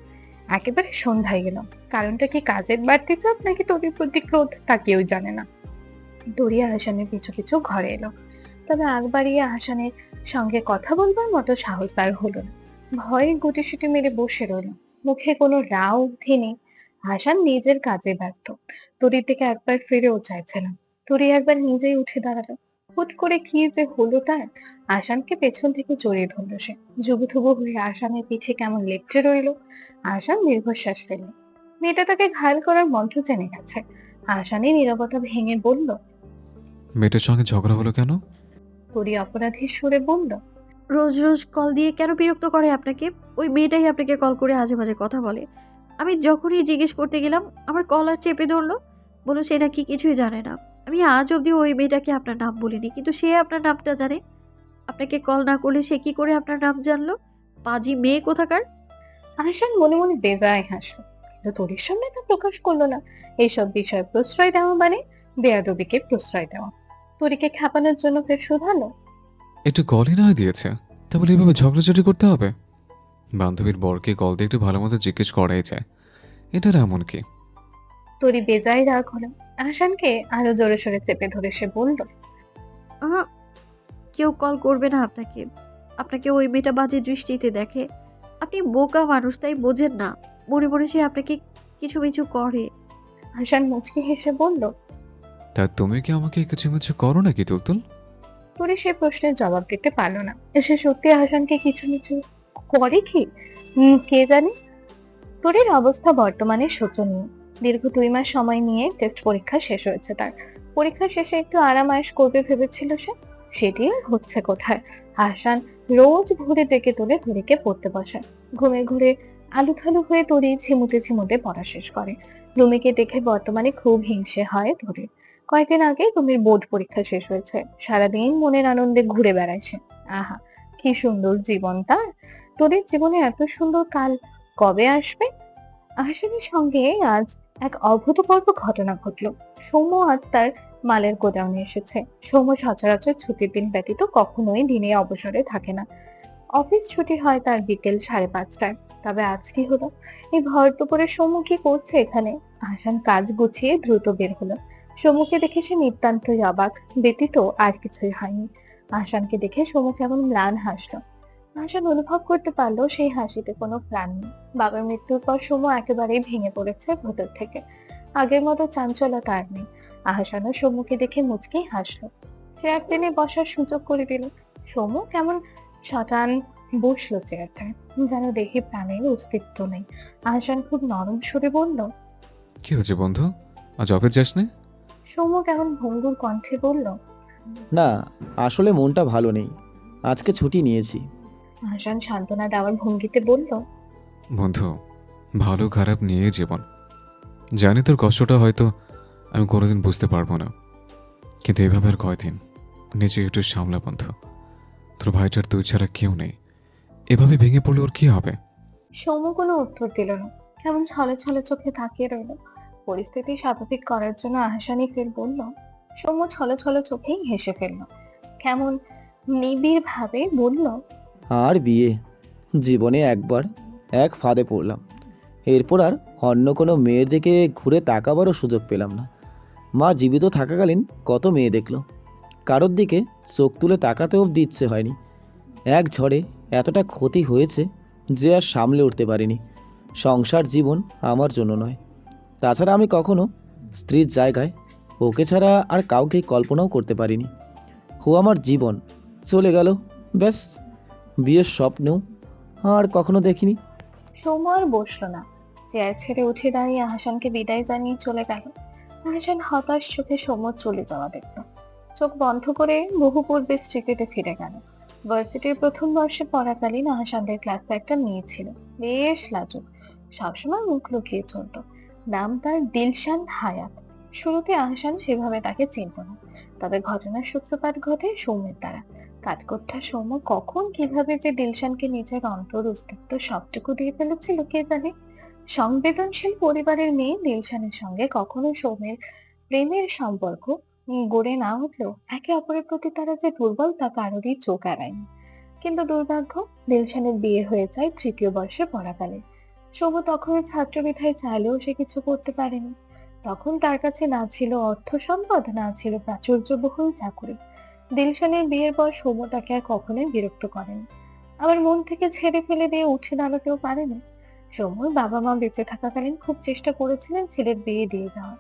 একেবারে সন্ধ্যায় এলো। কারণটা কি কাজের বাড়তি চাপ নাকি তরির প্রতি ক্রোধ, তা কেউ জানে না। তরি আহসানের পিছু পিছু ঘরে এলো, তবে আগ বাড়িয়ে আহসানের সঙ্গে কথা বলবার মতো সাহস তার হলো না। ভয়ে গুটিসুটি মেরে বসে রইল, মুখে কোনো রাও উঠে নেই। আহসান নিজের কাজে ব্যস্ত, তরির দিকে একবার ফিরেও চাইছে না। তরি একবার নিজেই উঠে দাঁড়ালো। হুট করে কি যে হলো তার! আহসানকে পেছন থেকে জড়িয়ে ধরলো সে। জুবুথুবু হয়ে আহসানের পিঠে কেমন লেপটে রইলো। আহসান দীর্ঘশ্বাস ফেলল। মেয়েটা তাকে ঘায়ল করার মন্ত্র জেনে গেছে। আহসানের নীরবতা ভেঙে বলল, মেয়েটার সঙ্গে ঝগড়া হলো কেন? তরি অপরাধীর সুরে বলল, রোজ রোজ কল দিয়ে কেন বিরক্ত করে আপনাকে? ওই মেয়েটাই আপনাকে কল করে আজে বাজে কথা বলে। আমি যখনই জিজ্ঞেস করতে গেলাম, আমার কলার চেপে ধরলো, বললো সে নাকি কিছুই জানে না। আমি আজ অবধি ওই মেয়েটাকে আপনার নাম বলিনি, কিন্তু সে আপনার নামটা জানে। আপনাকে কল না করলে সে কি করে আপনার নাম জানলো? পাজি মেয়ে কোথাকার! আহসান মনে মনে বেজায় হাসলো, কিন্তু তরির সামনে তা প্রকাশ করলো না। এইসব বিষয়ে প্রশ্রয় দেওয়া মানে বেয়াদবিকে প্রশ্রয় দেওয়া। তরিকে খেপানোর জন্য ফের শুধালো, একটু কলই না দিয়েছে, তা বলে এভাবে ঝগড়াঝাটি করতে হবে? বান্ধবীর বরকে কল দিয়ে একটু ভালো মতো জিজ্ঞেস করাই যায়, এটার এমন কি? তরি বেজায় রাগ হলো। আহসানকে আরো জোরে সোরে চেপে ধরে সে বলল, আহা, কেউ কল করবে না আপনাকে। আপনাকে ওই মেয়েটা বাজে দৃষ্টিতে দেখে। আপনি বোকা মানুষ, তাই বোঝেন না। মনে মনে সে আপনাকে কিছু মিছু করে। আহসান মুচকি হেসে বলল, তা তুমি কি আমাকে কিছু কিছু করো নাকি তুলতুল? তরি সে প্রশ্নের জবাব দিতে পারলো না। সে সত্যি আহসানকে কিছু কিছু করে কি কে জানে। তরির অবস্থা বর্তমানে শোচনীয়। দীর্ঘ 2 মাস সময় নিয়ে টেস্ট পরীক্ষা শেষ হয়েছে তার। পরীক্ষা শেষে একটু আরাম আয়েশ করবে ভেবেছিল সে, সেটি আর হচ্ছে কোথায়। আহসান রোজ ভোরে ডেকে তোলে তরিকে পড়তে বসায়। ঘুমে ঘুরে আলুথালু হয়ে তরি ঝিমুতে ঝিমুতে পড়া শেষ করে। রুমিকে দেখে বর্তমানে খুব হিংসে হয় তরির। কয়েকদিন আগে রুমির বোর্ড পরীক্ষা শেষ হয়েছে, সারাদিন মনের আনন্দে ঘুরে বেড়ায় সে। আহা, কি সুন্দর জীবন তার! তরির জীবনে এত সুন্দর কাল কবে আসবে? আহসানের সঙ্গে আজ এক অভূতপূর্ব ঘটনা ঘটল। সৌম্য আজ তার মালের গোডাউনে এসেছে। সৌম্য সচরাচর ছুটির দিন ব্যতীত কখনোই দিনে অবসরে থাকে না। অফিস ছুটি হয় তার বিকেল 5:30টায়। তবে আজ কি হলো? এই ভর দুপুরে সৌম্য কি করছে এখানে? আহসান কাজ গুছিয়ে দ্রুত বের হলো। সৌম্যকে দেখে সে নিতান্তই অবাক, ব্যতীত আর কিছুই হয়নি। আহসানকে দেখে সৌম্য কেমন ম্লান হাসলো। আহসান অনুভব করতে পারলো সেই হাসিতে কোনো প্রাণ নেই। বাবার মৃত্যুর পর সৌম্য একেবারেই ভেঙে পড়েছে ভেতর থেকে। আগের মতো চাঞ্চলতা আর নেই। আহসানও সৌম্যকে দেখে মুচকি হাসলো। চেয়ার টেনে বসার সুযোগ করে দিল। সৌম্য কেমন শটান বসলো চেয়ারটায়, যেন দেহে প্রাণের অস্তিত্ব নেই। আহসান খুব নরম সুরে বলল, কি হয়েছে বন্ধু, আজ অফিস যাসনি? সৌম্য কেমন ভঙ্গুর কণ্ঠে বলল, না, আসলে মনটা ভালো নেই, আজকে ছুটি নিয়েছি। আহসান সান্ত্বনা দেওয়ার ভঙ্গিতে বলল, বন্ধু, ভালো খারাপ নিয়ে জীবন। জানি তোর কষ্টটা হয়তো আমি কোনোদিন বুঝতে পারবো না, কিন্তু এভাবে আর কয়দিন? নিজে একটু সামলা বন্ধু। তোর ভাইটার তুই ছাড়া কেউ নেই, এভাবে ভেঙে পড়লে ওর কি হবে? সৌম্য কোনো উত্তর দিল না, কেমন ছলে ছলে চোখে তাকিয়ে রইল। পরিস্থিতি স্বাভাবিক করার জন্য আহসানই ফের বলল। সৌম্য ছলে ছলে চোখেই হেসে ফেলল, কেমন নিবিড় ভাবে বলল, আর বিয়ে, জীবনে একবার এক ফাঁদে পড়লাম, এরপর আর অন্য কোনো মেয়ের দিকে ঘুরে তাকাবারও সুযোগ পেলাম না। মা জীবিত থাকাকালীন কত মেয়ে দেখলো, কারোর দিকে চোখ তুলে তাকাতেও দিচ্ছে হয়নি। এক ঝড়ে এতটা ক্ষতি হয়েছে যে আর সামলে উঠতে পারিনি। সংসার জীবন আমার জন্য নয়। তাছাড়া আমি কখনো স্ত্রীর জায়গায় ওকে ছাড়া আর কাউকে কল্পনাও করতে পারিনি। ও আমার জীবন, চলে গেল, ব্যাস। বিয়ের স্বপ্নেও আর কখনো দেখিনি। সৌম্য আর বসলো না, চেয়ার ছেড়ে উঠে দাঁড়িয়ে আহসানকে বিদায় জানিয়ে চলে গেল। আহসান হতাশ চোখে সৌম্য চলে যাওয়া দেখল। চোখ বন্ধ করে বহু পূর্বে স্মৃতিতে ফিরে গেল। ভার্সিটির প্রথম বর্ষে পড়াকালীন আহসানদের ক্লাসে একটা মেয়ে ছিল, বেশ লাজুক, সবসময় মুখ লুকিয়ে চলত। নাম তার দিলশান হায়াত। শুরুতে আহসান সেভাবে তাকে চিনত না, তবে ঘটনার সূত্রপাত ঘটে সৌম্যের দ্বারা। কাঠকোট্টা সৌম্য কখন কিভাবে যে দিলশানকে নিজের অন্তর অস্তিত্ব সবটুকু দিয়ে ফেলেছিল কে জানে। সংবেদনশীল পরিবারের মেয়ে দিলশানের সঙ্গে কখনো সৌম্যের প্রেমের সম্পর্ক গড়ে না উঠলেও একে অপরের প্রতি তারা যে দুর্বল তা কারোরই চোখ এড়ায়নি। কিন্তু দুর্ভাগ্য, দিলশানের বিয়ে হয়ে যায় তৃতীয় বর্ষে পড়াকালে। সৌম্য তখন ছাত্র বিধায় চাইলেও সে কিছু করতে পারেনি। তখন তার কাছে না ছিল অর্থ সম্পদ, না ছিল প্রাচুর্যবহুল চাকুরি। দিলশানের বিয়ের পর সৌম্য তাকে আর কখনোই বিরক্ত করেনি, আবার মন থেকে ছেড়ে ফেলে দিয়ে উঠে দাঁড়াতেও পারেনি। সৌম্যর বাবা মা বেঁচে থাকাকালীন খুব চেষ্টা করেছিলেন ছেলের বিয়ে দিয়ে যাওয়ার।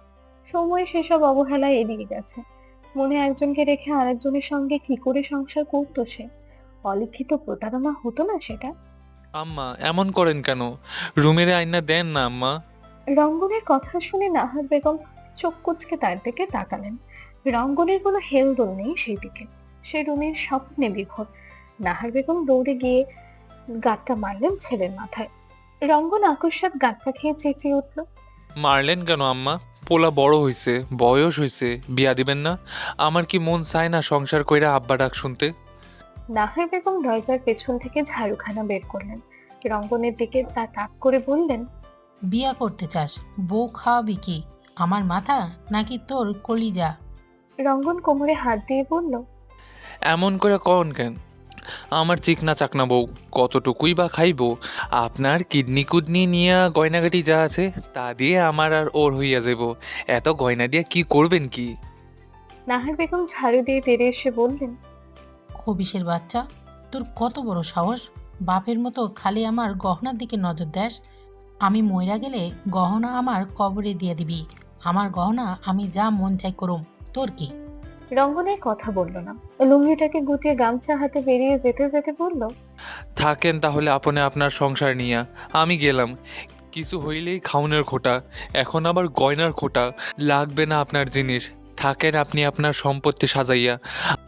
সময় সেসব অবহেলায় এড়িয়ে গেছে। মনে একজনকে রেখে আরেকজনের সঙ্গে কি করে সংসার করতো সে? অলিখিত প্রতারণা হতো না সেটা? আম্মা এমন করেন কেন? রুমের আয়না দেন না আম্মা। রঙ্গনের কথা শুনে নাহার বেগম চোখ কুঁচকে তার দিকে তাকালেন। রঙ্গনের কোনো হেলদোল নেই সেই দিকে, সে রুমের স্বপ্নে বিভোর। নাহার বেগম দৌড়ে গিয়ে গাঁটটা মারলেন ছেলের মাথায়। রঙ্গন আকস্মাৎ গাঁটটা খেয়ে চেঁচিয়ে উঠল, মারলেন কেন আম্মা? পোলা বড় হইছে, বয়স হইছে, বিয়া দিবেন না? আমার কি মন চায় না সংসার কইরা আব্বা ডাক শুনতে? নাহার বেগম দরজার পেছন থেকে ঝাড়ুখানা বের করলেন, রঙ্গনের দিকে তা তাক করে বললেন, বিয়া করতে চাস, বউ খাওয়াবি কি? আমার মাথা নাকি তোর কলিজা? রঙ্গন কোমরে হাত দিয়ে বলল, এমন করে কন কেন? আমার চিকনা চাকনা বউ কতটুকুই বা খাইব? আপনার কিডনি কুডনি নিয়া গয়নাগাটি যা আছে তা দিয়ে আমার আর ওর হইয়া যাব। এত গয়না দিয়া কি করবেন কি? নাহার বেগম ঝাড়ু দিয়ে তেড়ে এসে বললেন, খবিসের বাচ্চা, তোর কত বড় সাহস! বাপের মতো খালি আমার গহনার দিকে নজর দেস। আমি মইরা গেলে গহনা আমার কবরে দিয়ে দিবি। আমার গহনা আমি যা মন চাই করুম, তোর কি? রঙ্গনের কথা বলল না, লুঙ্গিটাকে গুটিয়ে গামছা হাতে বেরিয়ে যেতে যেতে বলল, থাকেন তাহলে আপনি আপনার সংসার নিয়া, আমি গেলাম। কিছু হইলেই খাউনের খোটা, এখন আবার গয়নার খোটা। লাগবে না আপনার জিনিস, থাকেন আপনি আপনার সম্পত্তি সাজাইয়া।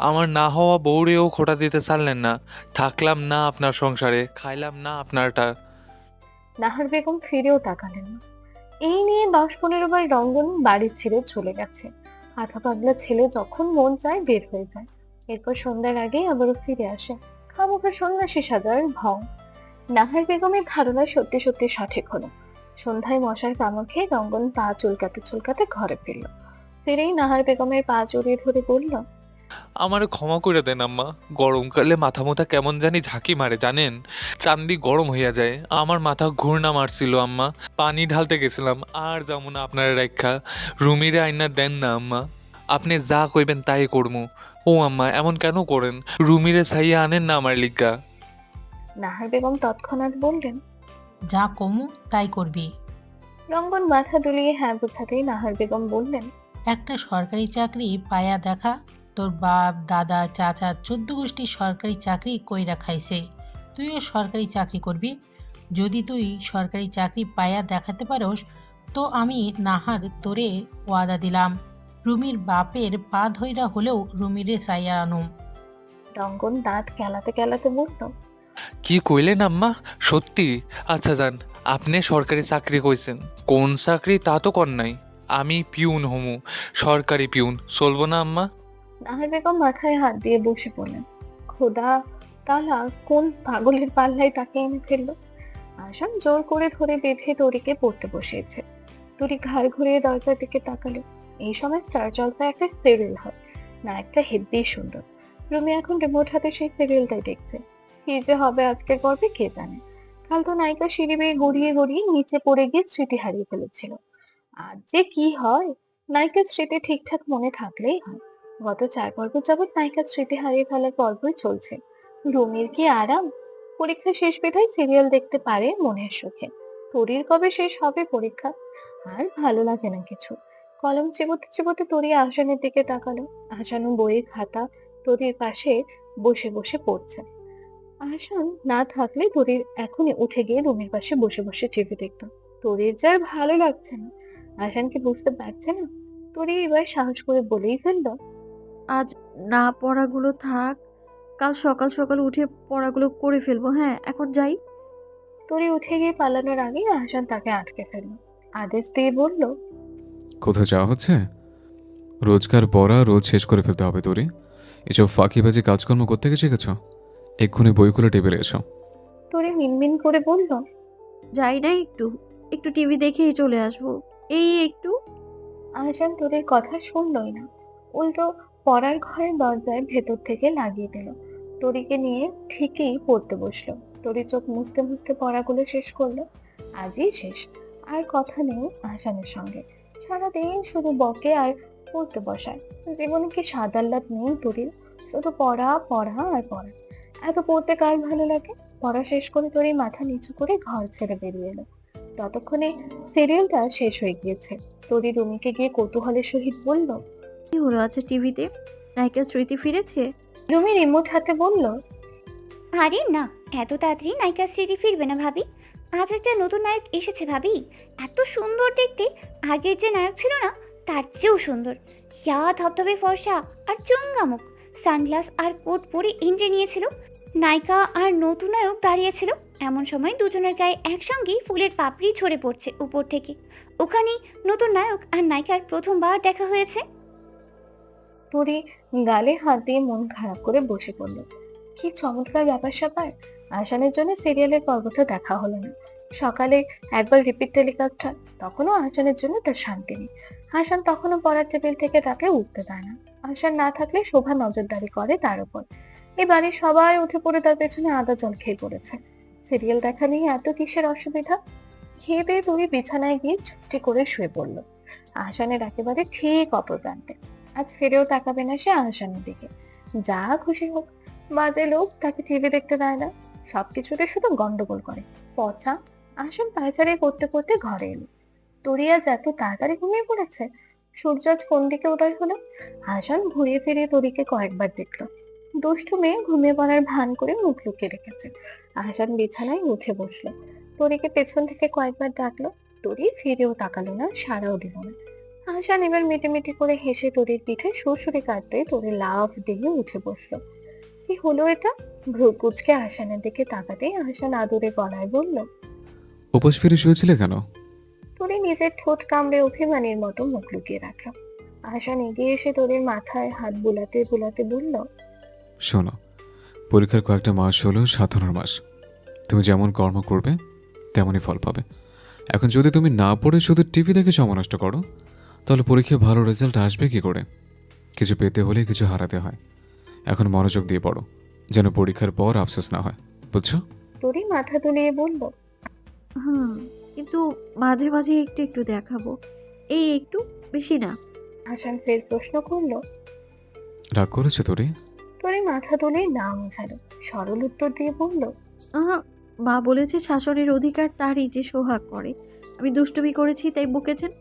আমার না হওয়া বউরেও খোটা দিতে চাইলেন না। থাকলাম না আপনার সংসারে, খাইলাম না আপনারটা। নাহার বেগম ফিরেও তাকালেন না। এই নিয়ে 10-15 বার রঙ্গন বাড়ি ছেড়ে চলে গেছে। আধা পাগলা ছেলে যখন মন চায় বের হয়ে যায়, এরপর সন্ধ্যার আগেই আবারও ফিরে আসে, খামোখা সন্ন্যাসী সাজার ঢং। নাহার বেগমের ধারণা সত্যি সত্যি সঠিক হলো। সন্ধ্যায় মশার কামড় খেয়ে রঙ্গন পা চুলকাতে চুলকাতে ঘরে ফিরল। ফিরেই নাহার বেগমের পা জড়িয়ে ধরে বলল, আমারে ক্ষমা করে দেন আম্মা, গরমকালে মাথা মোথা কেমন জানি ঝাঁকি মারে জানেন, চান্দি গরম হইয়া যায়। আমার মাথা ঘূর্ণা মারছিল আম্মা, পানি ঢালতে গেছিলাম, আর যাবো না আপনার রেখা। রুমিরে আইনা দেন না আম্মা, আপনি যা কইবেন তাই করমু। ও আম্মা এমন কেন করেন, রুমিরে ছাইয়া আনেন না আমার লিগা। নাহার বেগম তৎক্ষণাৎ বললেন, যা কমু তাই করবি। রঙ্গন মাথা দুলিয়ে হ্যাঁ বোঝাতেই নাহার বেগম বললেন, একটা সরকারি চাকরি পায়া দেখা। তোর বাপ দাদা চাচা 14 গোষ্ঠী সরকারি চাকরি কইরা খাইছে, তুইও সরকারি চাকরি করবি। যদি তুই সরকারি চাকরি পায়া দেখাতে পারোস তো আমি নাহার তোরে ওয়াদা দিলাম, রুমির বাপের পা ধইরা হলেও রুমিরে চাইয়া আনুম। রঙ্গন দাঁত কেলাতে কেলাতে বলল, কি কইলেন আম্মা, সত্যি? আচ্ছা যান, আপনি সরকারি চাকরি কইছেন, কোন চাকরি তা তো কর নাই। আমি পিউন হমু, সরকারি পিউন, চলবো না আম্মা? নাহার বেগম মাথায় হাত দিয়ে বসে পড়লেন। খোদা তালা কোন পাগলের পাল্লায় তাকে এনে ফেললো। আশান জোর করে ধরে বেঁধে তরিকে পড়তে বসিয়েছে। তরি ঘাড় ঘুরিয়ে দরজার দিকে তাকালো। এই সময় স্টার জলসায় একটা সিরিয়াল হয়, নায়কটা হেব্বি সুন্দর। রুমি এখন রিমোট হাতে সেই সিরিয়ালটাই দেখছে। কি যে হবে আজকের পর্বে কে জানে। কাল তো নায়িকা সিঁড়ি বেয়ে গড়িয়ে গড়িয়ে নিচে পড়ে গিয়ে স্মৃতি হারিয়ে ফেলেছিল। আজ যে কি হয়, নায়িকার স্মৃতি ঠিকঠাক মনে থাকলেই হয়। গত 4 পর্ব যাবৎ নায়িকার স্মৃতি হারিয়ে ফেলার পর্বই চলছে। রুমির কি আরাম, পরীক্ষা শেষ বিধায় সিরিয়াল দেখতে পারে মনের সুখে। তরির কবে শেষ হবে পরীক্ষা, আর ভালো লাগে না কিছু। কলম চিবোতে চিবোতে তরি আহসানের দিকে তাকালো। আহসানও বইয়ের খাতা তরির পাশে বসে বসে পড়ছে। আহসান না থাকলে তরির এখনই উঠে গিয়ে রুমের পাশে বসে বসে টিভি দেখতো। তরির যার ভালো লাগছে না, আহসানকে বুঝতে পারছে না। তরি এবার সাহস করে বলেই ফেললো, আজ না পড়াগুলো থাক, কাল সকাল সকাল উঠে পড়াগুলো করে ফেলবো। হ্যাঁ, এখন যাই। তরি উঠে গিয়ে পালানোর আগে আহসান তাকে আটকে ফেললো। আদেশ দিয়ে বলল, কোথাও যাওয়া হচ্ছে? রোজকার পড়া রোজ শেষ করে ফেলতে হবে তোরে। এসব ফাঁকিবাজি কাজকর্ম করতে গিয়ে শিখেছ? এক্ষুনি বই খুলে টেবিলে এসো। তরি মিনমিন করে বলল, যাই না, একটু একটু টিভি দেখেই চলে আসবো, এই একটু। আহসান তরির কথা শুনলই না, উল্টো পড়ার ঘরের দরজায় ভেতর থেকে লাগিয়ে দিল। তরিকে নিয়ে ঠিকই পড়তে বসলো। তরি চোখ মুছতে মুছতে পড়াগুলো শেষ করলো। আজই শেষ, আর কথা নেই আহসানের সঙ্গে। সারাদিন শুধু বকে আর পড়তে বসায়। জীবনে কি স্বাদ আহ্লাদ নেই তরির? শুধু পড়া পড়া আর পড়া। এত পড়তে কার ভালো লাগে? পড়া শেষ করে তরি মাথা নিচু করে ঘর ছেড়ে বেরিয়ে এলো। ততক্ষণে সিরিয়ালটা শেষ হয়ে গিয়েছে। তরি রুমিকে গিয়ে কৌতূহলের সহিত বলল, কি হলো আচ্ছা টিভিতে? নায়িকার স্মৃতি ফিরেছে? রুমি রিমোট হাতে বলল, আরে না, এত তাড়াতাড়ি নায়িকার স্মৃতি ফিরবে না ভাবি। আজ একটা নতুন নায়ক এসেছে ভাবি, এত সুন্দর দেখতে। আগের যে নায়ক ছিল না তার চেয়েও সুন্দর। ইয়া ধবধবে ফর্সা আর চঙ্গা মুখ, সানগ্লাস আর কোট পরে এন্ট্রি নিয়েছিল। নায়িকা আর নতুন নায়ক দাঁড়িয়েছিল। এমন সময় দুজনের গায়ে একসঙ্গেই ফুলের পাপড়ি ঝরে পড়ছে উপর থেকে। ওখানেই নতুন নায়ক আর নায়িকার প্রথমবার দেখা হয়েছে। তরি গালে হাত দিয়ে মন খারাপ করে বসে পড়ল। কি চমৎকার ব্যাপার স্যাপার। আহসানের জন্য সিরিয়ালের পর্বটা দেখা হলো না। সকালে একবার রিপিট টেলিকাস্টটা, তখনও আহসানের জন্য তার শান্তি নেই। আহসান তখনও পড়ার টেবিল থেকে তাকে উঠতে দেয় না। আহসান না থাকলে শোভা নজরদারি করে তার উপর। এই বাড়ির সবাই উঠে পড়ে তার পেছনে আদা জল খেয়ে পড়েছে। সিরিয়াল দেখা নিয়ে এত কিসের অসুবিধা? খেয়ে দিয়ে তরি বিছানায় গিয়ে চুপটি করে শুয়ে পড়ল। আহসানের একেবারে ঠিক অপর প্রান্তে। আজ ফিরেও তাকাবে না সে আহসানের দিকে। যা খুশি হোক, বাজে লোক তাকে টিভি দেখতে দেয় না, সবকিছুতে শুধু গন্ডগোল করে। পচা। আহসান পায়চারি করতে করতে ঘরে এলো। তরি আজ এত তাড়াতাড়ি ঘুমিয়ে পড়েছে। সূর্য আজ কোন দিকে উদয় হলো? আহসান ঘুরিয়ে ফিরিয়ে তরিকে কয়েকবার দেখলো। দুষ্টু মেয়ে ঘুমিয়ে পড়ার ভান করে মুখ লুকিয়ে রেখেছে। আহসান বিছানায় উঠে বসলো। তরিকে পেছন থেকে কয়েকবার ডাকলো। তরি ফিরেও তাকালো না, সাড়াও দিল না। আহসান এবার মিটিমিটি করে হেসে তরির পিঠে সুরসুরি কাটতে তরি লাফ দিয়ে উঠে বসলো। কি হলো এটা? ভ্রু কুঁচকে আহসানের দিকে তাকাতেই আহসান আদুরে গলায় বলল, উপোস ফিরে শুয়েছিলে কেন? তরি নিজের ঠোঁট কামড়ে অভিমানীর মতো মুখ লুকিয়ে রাখলো। আহসান এগিয়ে এসে তরির মাথায় হাত বুলাতে বুলাতে বলল, শোনো, পরীক্ষার কয়েকটা মাস হলো সাধনার মাস। তুমি যেমন কর্ম করবে তেমনই ফল পাবে। এখন যদি তুমি না পড়ে শুধু টিভি দেখে সময় নষ্ট করো, তাহলে পরীক্ষায় ভালো রেজাল্ট আসবে কি করে? কিছু পেতে হলে কিছু হারাতে হয়। এখন মনোযোগ দিয়ে পড়ো, যেন পরীক্ষার পর আফসোস না হয়, বুঝছো? তরি মাথা দুলিয়ে বলল, কিন্তু মাঝে মাঝে একটু একটু দেখাবো, এই একটু, বেশি না। আহসান ফের প্রশ্ন করলো। রাগ করেছো তোরে? তরি মাথা দুলিয়ে না বোঝালো, সরল উত্তর দিয়ে বলল, আহা, মা বলেছে শাসনের অধিকার তারই যে সোহাগ করে। আমি দুষ্টুমি করেছি তাই বকেছেন,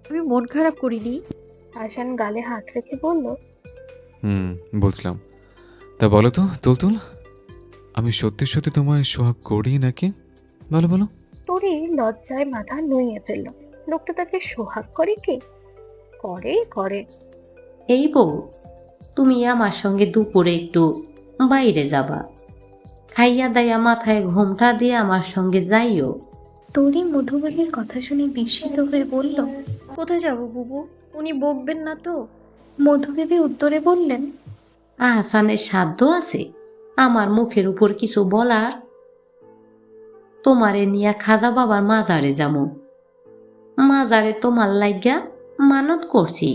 আমি মন খারাপ করিনি। আহসান গালে হাত রেখে বলল, বুঝলাম। তা বলো তো তুলতুল, আমি সত্যি সত্যি তোমায় সোহাগ করি নাকি? বলো বলো। তরি লজ্জায় মাথা নুইয়ে ফেলল। লোকটা তাকে সোহাগ করে কি? করে করে। এই বউ, তুমি আমার সঙ্গে দুপুরে একটু বাইরে যাবা, খাইয়া দাইয়া মাথায় ঘোমটা দিয়ে আমার সঙ্গে যাইও। তরি মধুবাবুর কথা শুনে বিস্মিত হয়ে বলল, কোথায় যাব বুবু? উনি বকবেন না তো? মধুবেবী উত্তরে বললেন, আহসানের সাধ্য আছে আমার মুখের উপর কিছু বলার? তোমারে নিয়া খাজা বাবার মাজারে যামু, মাজারে তোমার লাইগা মানত করছি।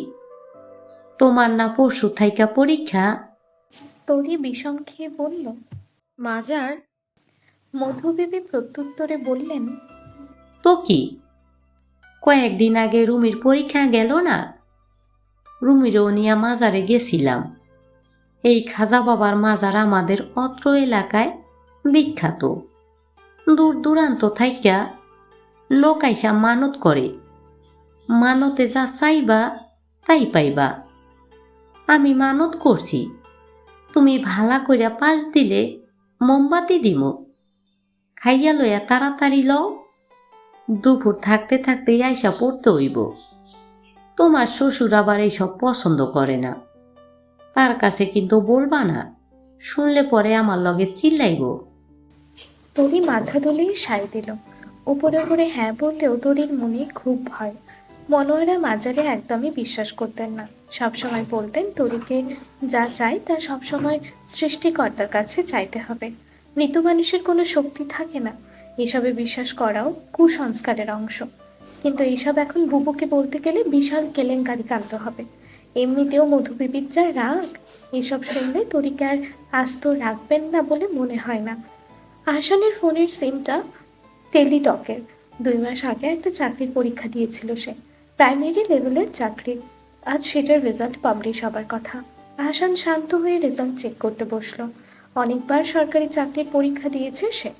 তোমার না পরশু থাইকা পরীক্ষা? তরি বিষম খেয়ে বলল, মাজার? মধুবেবী প্রত্যুত্তরে বললেন, তো কি, কয়েকদিন আগে রুমির পরীক্ষা গেল না, রুমিরও নিয়া মাজারে গেছিলাম। এই খাজা বাবার মাজার আমাদের অত্র এলাকায় বিখ্যাত। দূর দূরান্ত থাইকা লোক আইসা মানত করে, মানতে যা চাইবা তাই পাইবা। আমি মানত করছি, তুমি ভালা কইরা পাশ দিলে মোমবাতি দিমু, খাইয়া লইয়া তাড়াতাড়ি লও। দুপুর থাকতে থাকতেই আইসা পড়তে হইব। তোমার শ্বশুর আবার এইসব পছন্দ করে না, তার কাছে কিন্তু বলবা না, শুনলে পরে আমার লগে চিল্লাইব। তরি মাথা দুলিয়ে সায় দিল। উপরে উপরে হ্যাঁ বললেও তরির মনে খুব ভয়। মনোয়ারা মাজারে একদমই বিশ্বাস করতেন না। সবসময় বলতেন তরিকে যা চাই তা সবসময় সৃষ্টিকর্তার কাছে চাইতে হবে। মৃত মানুষের কোনো শক্তি থাকে না, এসবে বিশ্বাস করাও কুসংস্কারের অংশ। কিন্তু এইসব এখন বুবুকে বলতে গেলে বিশাল কেলেঙ্কারি কাণ্ড হবে। এমনিতেও মধুবিবির যা রাগ, এসব শুনলে তরিকে আর আস্ত রাখবেন না বলে মনে হয় না। আহসানের ফোনের সিমটা টেলিটকের। 2 মাস আগে একটা চাকরির পরীক্ষা দিয়েছিল সে, প্রাইমারি লেভেলের চাকরি। আজ সেটার রেজাল্ট পাবলিশ হবার কথা। আহসান শান্ত হয়ে রেজাল্ট চেক করতে বসলো। অনেকবার সরকারি চাকরির পরীক্ষা দিয়েছে সে,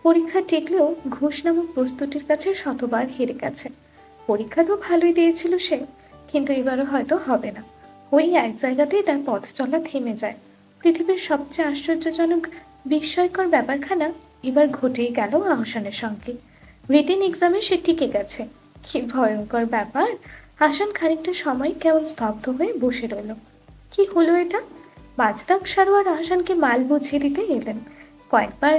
পরীক্ষা টিকলেও ঘুষ নামক প্রস্তুতির কাছে শতবার হেরে গেছে। পরীক্ষা তো ভালোই দিয়েছিল সে, কিন্তু এবারও হয়তো হবে না। ওই এক জায়গাতেই তার পথ চলা থেমে যায়। পৃথিবীর সবচেয়ে আশ্চর্যজনক বিস্ময়কর ব্যাপারখানা এবার ঘটেই গেল আহসানের সঙ্গে। রিটেন এক্সামে সে টিকে গেছে। কি ভয়ঙ্কর ব্যাপার! আহসান খানিকটা সময় কেমন স্তব্ধ হয়ে বসে রইল। কি হলো এটা? মাজদাক সারোয়ার আহসানকে মাল বুঝিয়ে দিতে এলেন। কয়েকবার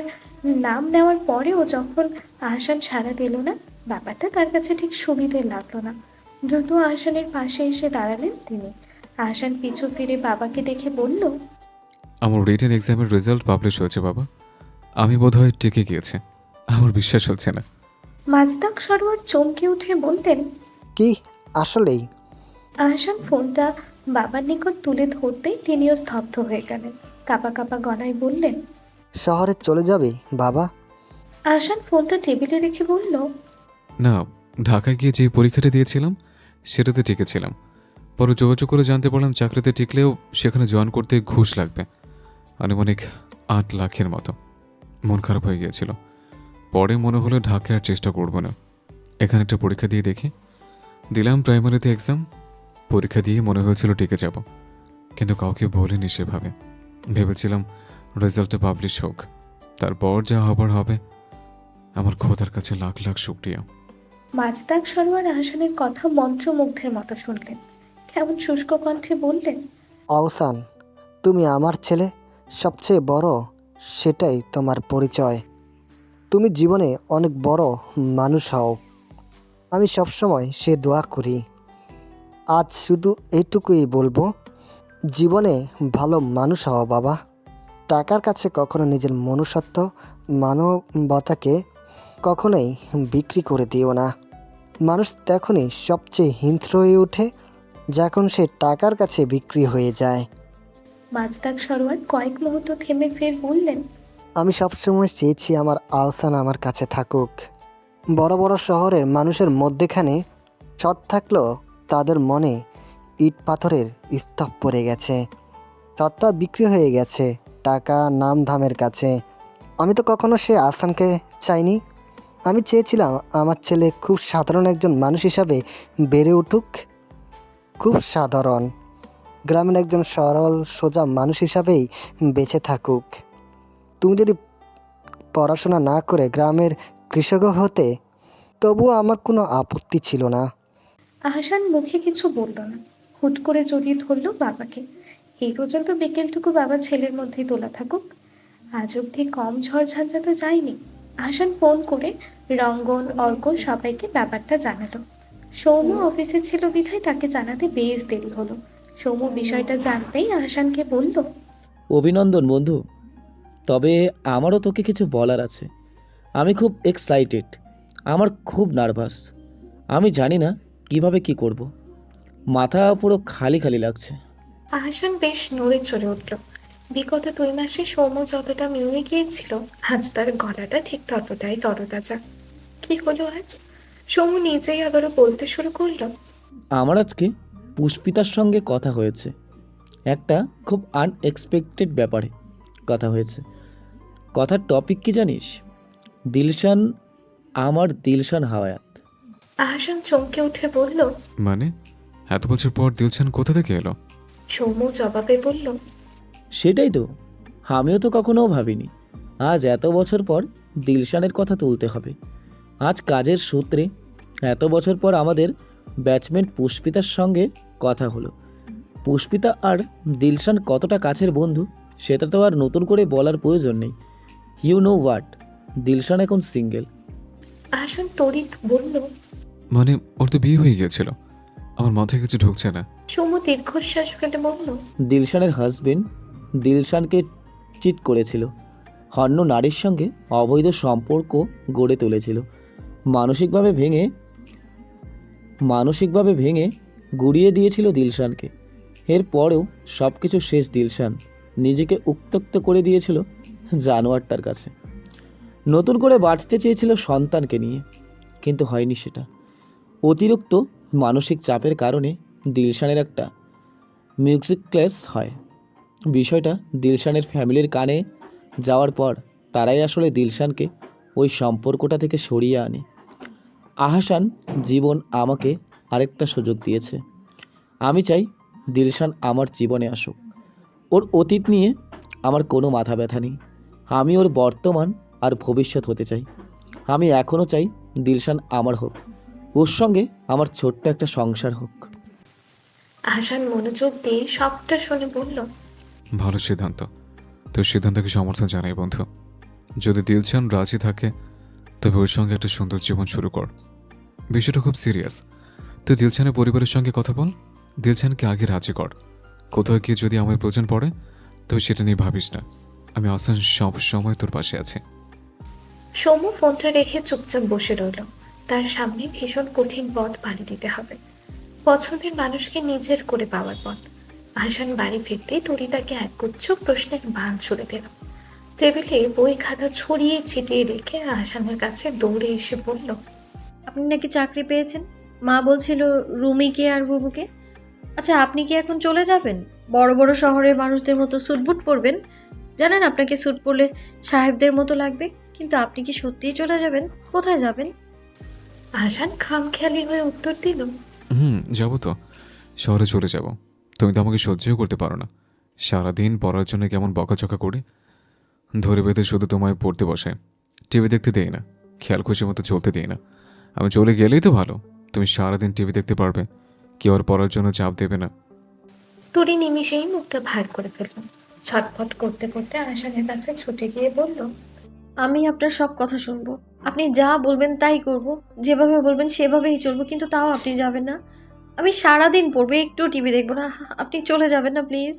নাম নেওয়ার পরেও যখন আহসান সাড়া দিল না, ব্যাপারটা তার কাছে ঠিক সুবিধে লাগলো না। দ্রুত আহসানের পাশে এসে দাঁড়ালেন তিনি। আহসান পিছু ফিরে বাবাকে দেখে বলল, আমার রিটেন এক্সামের রেজাল্ট পাবলিশ হয়েছে বাবা। আমি বোধহয় টিকে গিয়েছে, আমার বিশ্বাস হচ্ছে না। মাজদাক সরোয়ার চমকে উঠে বললেন, কি আসলেই? আহসান ফোনটা বাবার নিকট তুলে ধরতেই তিনিও স্তব্ধ হয়ে গেলেন। কাঁপা কাঁপা গলায় বললেন, শহরে চলে যাবে বাবা? আহসান ফোনটা টেবিলে রেখে বলল, না, ঢাকায় গিয়ে যে পরীক্ষাটা দিয়েছিলাম সেটাতে টিকেছিলাম। পরে যোগাযোগ করে জানতে পারলাম চাকরিতে টিকলেও সেখানে জয়েন করতে ঘুষ লাগবে, আনুমানিক 8 লাখের মতো। মন খারাপ হয়ে গিয়েছিল। পরে মনে হলো ঢাকায় আর চেষ্টা করব না, এখানে একটা পরীক্ষা দিয়ে দেখি। দিলাম প্রাইমারিতে এক্সাম। পরীক্ষা দিয়ে মনে হয়েছিল টিকে যাব, কিন্তু কাউকে বলিনি সেভাবে। ভেবেছিলাম রেজাল্টটা পাবলিশ হোক, তারপর যা হবার হবে। আমার খোদার কাছে লাখ লাখ শুকরিয়া। মাজদাক সরোয়ার আহসানের কথা মন্ত্রমুগ্ধের মতো শুনলেন। কেমন শুষ্ক কণ্ঠে বললেন, আহসান, তুমি আমার ছেলে, সবচেয়ে বড়, সেটাই তোমার পরিচয়। তুমি জীবনে অনেক বড় মানুষ হও, আমি সবসময় সে দোয়া করি। আজ শুধু এইটুকুই বলবো, জীবনে ভালো মানুষ হও বাবা। টাকার কাছে কখনো নিজের মনুষ্যত্ব, মানবতাকে কখনোই বিক্রি করে দিও না। মানুষ তখনই সবচেয়ে হিংস্র হয়ে ওঠে যখন সে টাকার কাছে বিক্রি হয়ে যায়। মাছদাক সরোয়ার কয়েক মুহূর্ত থেমে ফের বললেন, আমি সবসময় চেয়েছি আমার আহসান আমার কাছে থাকুক। বড় বড় শহরের মানুষের মধ্যেখানে সৎ থাকলেও তাদের মনে ইট পাথরের স্তূপ পড়ে গেছে। সত্তা বিক্রি হয়ে গেছে টাকা নাম ধামের কাছে। আমি তো কখনো সে আহসানকে চাইনি। আমি চেয়েছিলাম আমার ছেলে খুব সাধারণ একজন মানুষ হিসাবে বেড়ে উঠুক, খুব সাধারণ গ্রামের একজন সরল সোজা মানুষ হিসাবেই বেঁচে থাকুক। তুমি যদি পড়াশোনা না করে গ্রামের কৃষকও হতে তবুও আমার কোনো আপত্তি ছিল না। আহসান মুখে কিছু বলল না, হুট করে জড়িয়ে ধরল বাবাকে। এই পর্যন্ত বিকেলটুকু বাবা ছেলের মধ্যেই তোলা থাকুক। আজ অবধি কম ঝড়ঝঞ্ঝা তো যায়নি। আহসান ফোন করে রঙ্গন, অর্ক সবাইকে ব্যাপারটা জানালো। সৌম্য অফিসে ছিল বিধায় তাকে জানাতে বেশ দেরি হলো। সৌম্য বিষয়টা জানতেই আহসানকে বলল, অভিনন্দন বন্ধু, তবে আমারও তোকে কিছু বলার আছে। আমি খুব এক্সাইটেড, আমার খুব নার্ভাস। আমি জানি না কিভাবে কি করব, মাথা পুরো খালি খালি লাগছে। আহসান বেশ নড়ে চড়ে উঠল। বিগত 2 মাসে সৌম্য যতটা মিলিয়ে গিয়েছিল, আজ তার গলাটা ঠিক ততটাই তরতাজা। কি হলো আজ? সৌম্য নিজেই আবারও বলতে শুরু করলো, আমার আজকে পুষ্পিতার সঙ্গে কথা হয়েছে। একটা খুব আনএক্সপেক্টেড ব্যাপারে কথা হয়েছে। কথার টপিক কি জানিস? দিলশান, আমার দিলশান হাওয়াত। আহসান চমকে উঠে বলল, মানে এত বছর পর দিলশান কোথা থেকে এলো? সৌম্য জবাবে বলল, সেটাই তো, আমিও তো কখনো ভাবিনি আজ এত বছর পর দিলশানের কথা তুলতে হবে। আজ কাজের সূত্রে এত বছর পর আমাদের ব্যাচমেট পুষ্পিতার সঙ্গে কথা হলো। পুষ্পিতা আর দিলশান কতটা কাছের বন্ধু সেটা তো আর নতুন করে বলার প্রয়োজন নেই। ইউ নো হোয়াট, দিলশান এখন সিঙ্গেল। আহসান তড়িৎ বলল, মানে ওর তো বিয়ে হয়ে গিয়েছিল, আমার মাথায় কিছু ঢুকছে না। সৌম্য দীর্ঘশ্বাস ফেলে বলল, দিলশানের হাজবেন্ড দিলশানকে চিট করেছিল, অন্য নারীর সঙ্গে অবৈধ সম্পর্ক গড়ে তুলেছিল। মানসিকভাবে ভেঙে গুড়িয়ে দিয়েছিল দিলশানকে। এরপরেও সব কিছু শেষ। দিলশান নিজেকে উত্ত্যক্ত করে দিয়েছিল জানোয়ারটার কাছে। নতুন করে বাঁচতে চেয়েছিল সন্তানকে নিয়ে, কিন্তু হয়নি সেটা। অতিরিক্ত মানসিক চাপের কারণে দিলশানের একটা মিউজিক ক্লাস হয়। বিষয়টা দিলশানের ফ্যামিলির কানে যাওয়ার পর তারাই আসলে দিলশানকে ওই সম্পর্কটা থেকে সরিয়ে আনে। আহসান জীবন আমাকে আরেকটা সুযোগ দিয়েছে। আমি চাই দিলশান আমার জীবনে আসুক। ওর অতীত নিয়ে আমার কোনো মাথা ব্যথা নেই। আমি ওর বর্তমান আর ভবিষ্যৎ হতে চাই। আমি এখনও চাই দিলশান আমার হোক, ওর সঙ্গে আমার ছোট্ট একটা সংসার হোক। আহসান মনোযোগ দিয়ে সবটা শুনে বলল, ভালো সিদ্ধান্ত, তোর সিদ্ধান্তকে সমর্থন জানাই বন্ধু। যদি দিলশান রাজি থাকে তবে ওর সঙ্গে একটা সুন্দর জীবন শুরু কর। বিষয়টা খুব সিরিয়াস। তুই দিলশানের পরিবারের সঙ্গে কথা বল, দিলশানকে আগে রাজি কর। কোথাও গিয়ে যদি আমার প্রয়োজন পড়ে তবে সেটা নিয়ে ভাবিস না, আমি আসান সব সময় তোর পাশে আছি। সৌম্য ফোনটা রেখে চুপচাপ বসে রইল। তার সামনে ভীষণ কঠিন পথ পাড়ি দিতে হবে, পছন্দের মানুষকে নিজের করে পাওয়ার পথ। আহসান বাড়ি ফিরতেই তরি তাকে একগুচ্ছ প্রশ্নের বান ছুড়ে দিল। টেবিলে বই খাতা ছড়িয়ে ছিটিয়ে রেখে আহসানের কাছে দৌড়ে এসে বলল, আপনি নাকি চাকরি পেয়েছেন? মা বলছিল রুমিকে আর বুবুকে। আচ্ছা, আপনি কি এখন চলে যাবেন? বড় বড় শহরের মানুষদের মতো স্যুট বুট পরবেন? জানেন আপনাকে স্যুট পরলে সাহেবদের মতো লাগবে, কিন্তু আপনি কি সত্যিই চলে যাবেন? কোথায় যাবেন? আহসান খামখেয়ালি হয়ে উত্তর দিল, যাবো তো, শহরে চলে যাব। তুমি তো আমাকে সহ্যও করতে পারো না। সারাদিন পড়ার জন্য কেমন বকাঝকা করি, ধরে বেঁধে শুধু তোমায় পড়তে বসে, টিভি দেখতে দেই না, খেয়াল খুশির মতো চলতে দিই না। আমি চলে গেলেই তো ভালো, তুমি সারাদিন টিভি দেখতে পারবে, কেউ আর পড়ার জন্য চাপ দেবে না। তরি নিমিষেই মুখটা ভার করে ফেলল। ছটফট করতে করতে আহসানের কাছে ছুটে গিয়ে বলল, আমি আপনার সব কথা শুনবো, আপনি যা বলবেন তাই করব, যেভাবে বলবেন সেভাবেই চলবো, কিন্তু তাও আপনি যাবেন না। আমি সারাদিন পড়বো, একটু টিভি দেখবো না। আপনি চলে যাবেন না প্লিজ।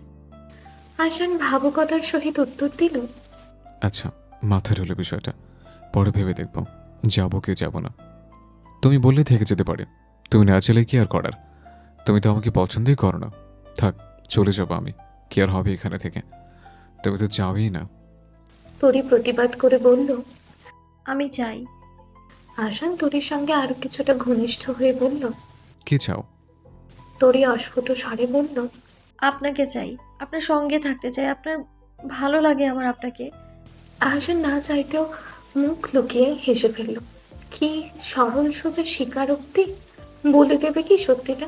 আহসান ভাবুকতার সহিত উত্তর দিল, আচ্ছা, মাথায় রইল বিষয়টা, পরে ভেবে দেখব। যাবো কি যাব না তুমি বললে থেকে যেতে পারে, তুমি না চাইলে কি আর করার? তুমি তো আমাকে পছন্দই করো না। থাক, চলে যাবো আমি, কি আর হবে এখানে থেকে? তুমি তো যাবেই না। তরি প্রতিবাদ করে বলল। আমি চাই। আহসান তরির সঙ্গে আরো কিছুটা ঘনিষ্ঠ হয়ে বলল। কি চাও? তরি অস্ফুট স্বরে বলল। আপনাকে চাই, আপনার সঙ্গে থাকতে চাই, আপনার ভালো লাগে আমার আপনাকে। আহসান না চাইতেও মুখ লুকিয়ে হেসে ফেলল। কি সরল সোজা স্বীকারোক্তি! বলে দেবে কি সত্যিটা?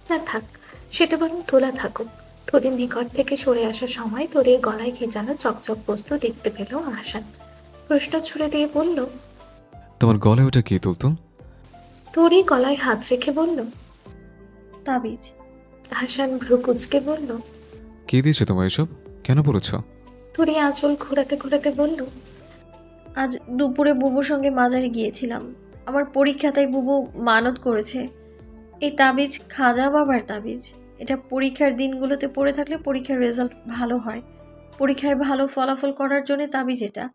না থাক, সেটা বরং তোলা থাকুক। তরির নিকট থেকে সরে আসার সময় তরির গলায় খেজানো চকচক বস্তু দেখতে পেল আহসান। প্রশ্ন ছুড়ে দিয়ে বলল। তোমার গলায় ওটা কি তুলতুল? তরি গলায় হাত রেখে বলল। তাবিজ। আহসান ভ্রু কুচকে বলল। কে দিয়েছে তোমার এসব? কেন বলেছ? তরি আঁচল ঘোরাতে ঘোরাতে বলল। আজ দুপুরে বুবুর সঙ্গে মাজারে গিয়েছিলাম, আমার পরীক্ষা, তাই বুবু মানত করেছে। এই তাবিজ খাজা বাবার তাবিজ। এটা পরীক্ষার দিনগুলোতে পড়ে থাকলে পরীক্ষার রেজাল্ট ভালো হয়, পরীক্ষায় ভালো ফলাফল করার জন্য তাবিজ এটা।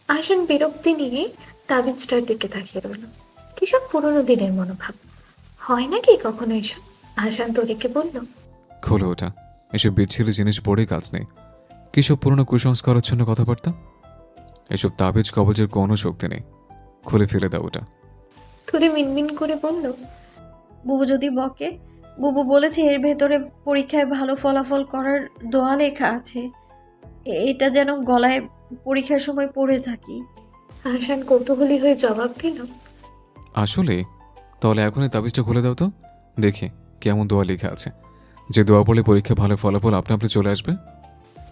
আহসান বিরক্তি নিয়ে তাবিজটার দিকে তাকিয়ে রইল। কিসব পুরোনো দিনের মনোভাব, হয় নাকি কখনো এসব? আহসান তরিকে বলল। খোলো ওটা, এসব বিচ্ছিরি জিনিস পড়ে কাজ নেই। কিসব পুরনো কুসংস্কারের জন্য কথাবার্তা? এসব তাবিজ কবজের কোনো শক্তি নেই, খুলে ফেলে দাও ওটা। তরি মিনমিন করে বলল। বুবু যদি বকে? বুবু বলেছে এর ভেতরে পরীক্ষায় ভালো ফলাফল করার দোয়া লেখা আছে, এটা যেন গলায় পরীক্ষার সময় পড়ে থাকি। আহসান কৌতূহলী হয়ে জবাব দিল। আসলে? তাহলে এখনই তাবিজটা খুলে দাও তো, দেখি কেমন দোয়া লেখা আছে, যে দোয়া পড়লে পরীক্ষা ভালো ফলাফল আপনা আপনি চলে আসবে।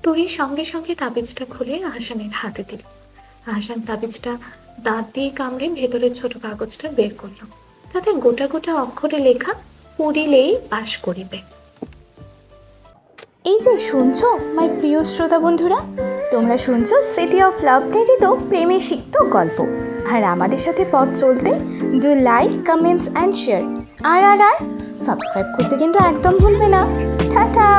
তরি সঙ্গে সঙ্গে তাবিজটা খুলে আহসানের হাতে দিল। আহসান তাবিজটা দাঁত দিয়ে কামড়ে ভেতরের ছোট কাগজটা বের করল। তাতে গোটা গোটা অক্ষরে লেখা, পড়িলেই পাশ করিবে। এই যে শুনছো মাই প্রিয় শ্রোতা বন্ধুরা, তোমরা শুনছো সিটি অফ লাভ প্রেরিত প্রেমে সিক্ত গল্প। আর আমাদের সাথে পথ চলতে do like, comments and share. আর সাবস্ক্রাইব করতে কিন্তু একদম ভুলবে না। টাটা।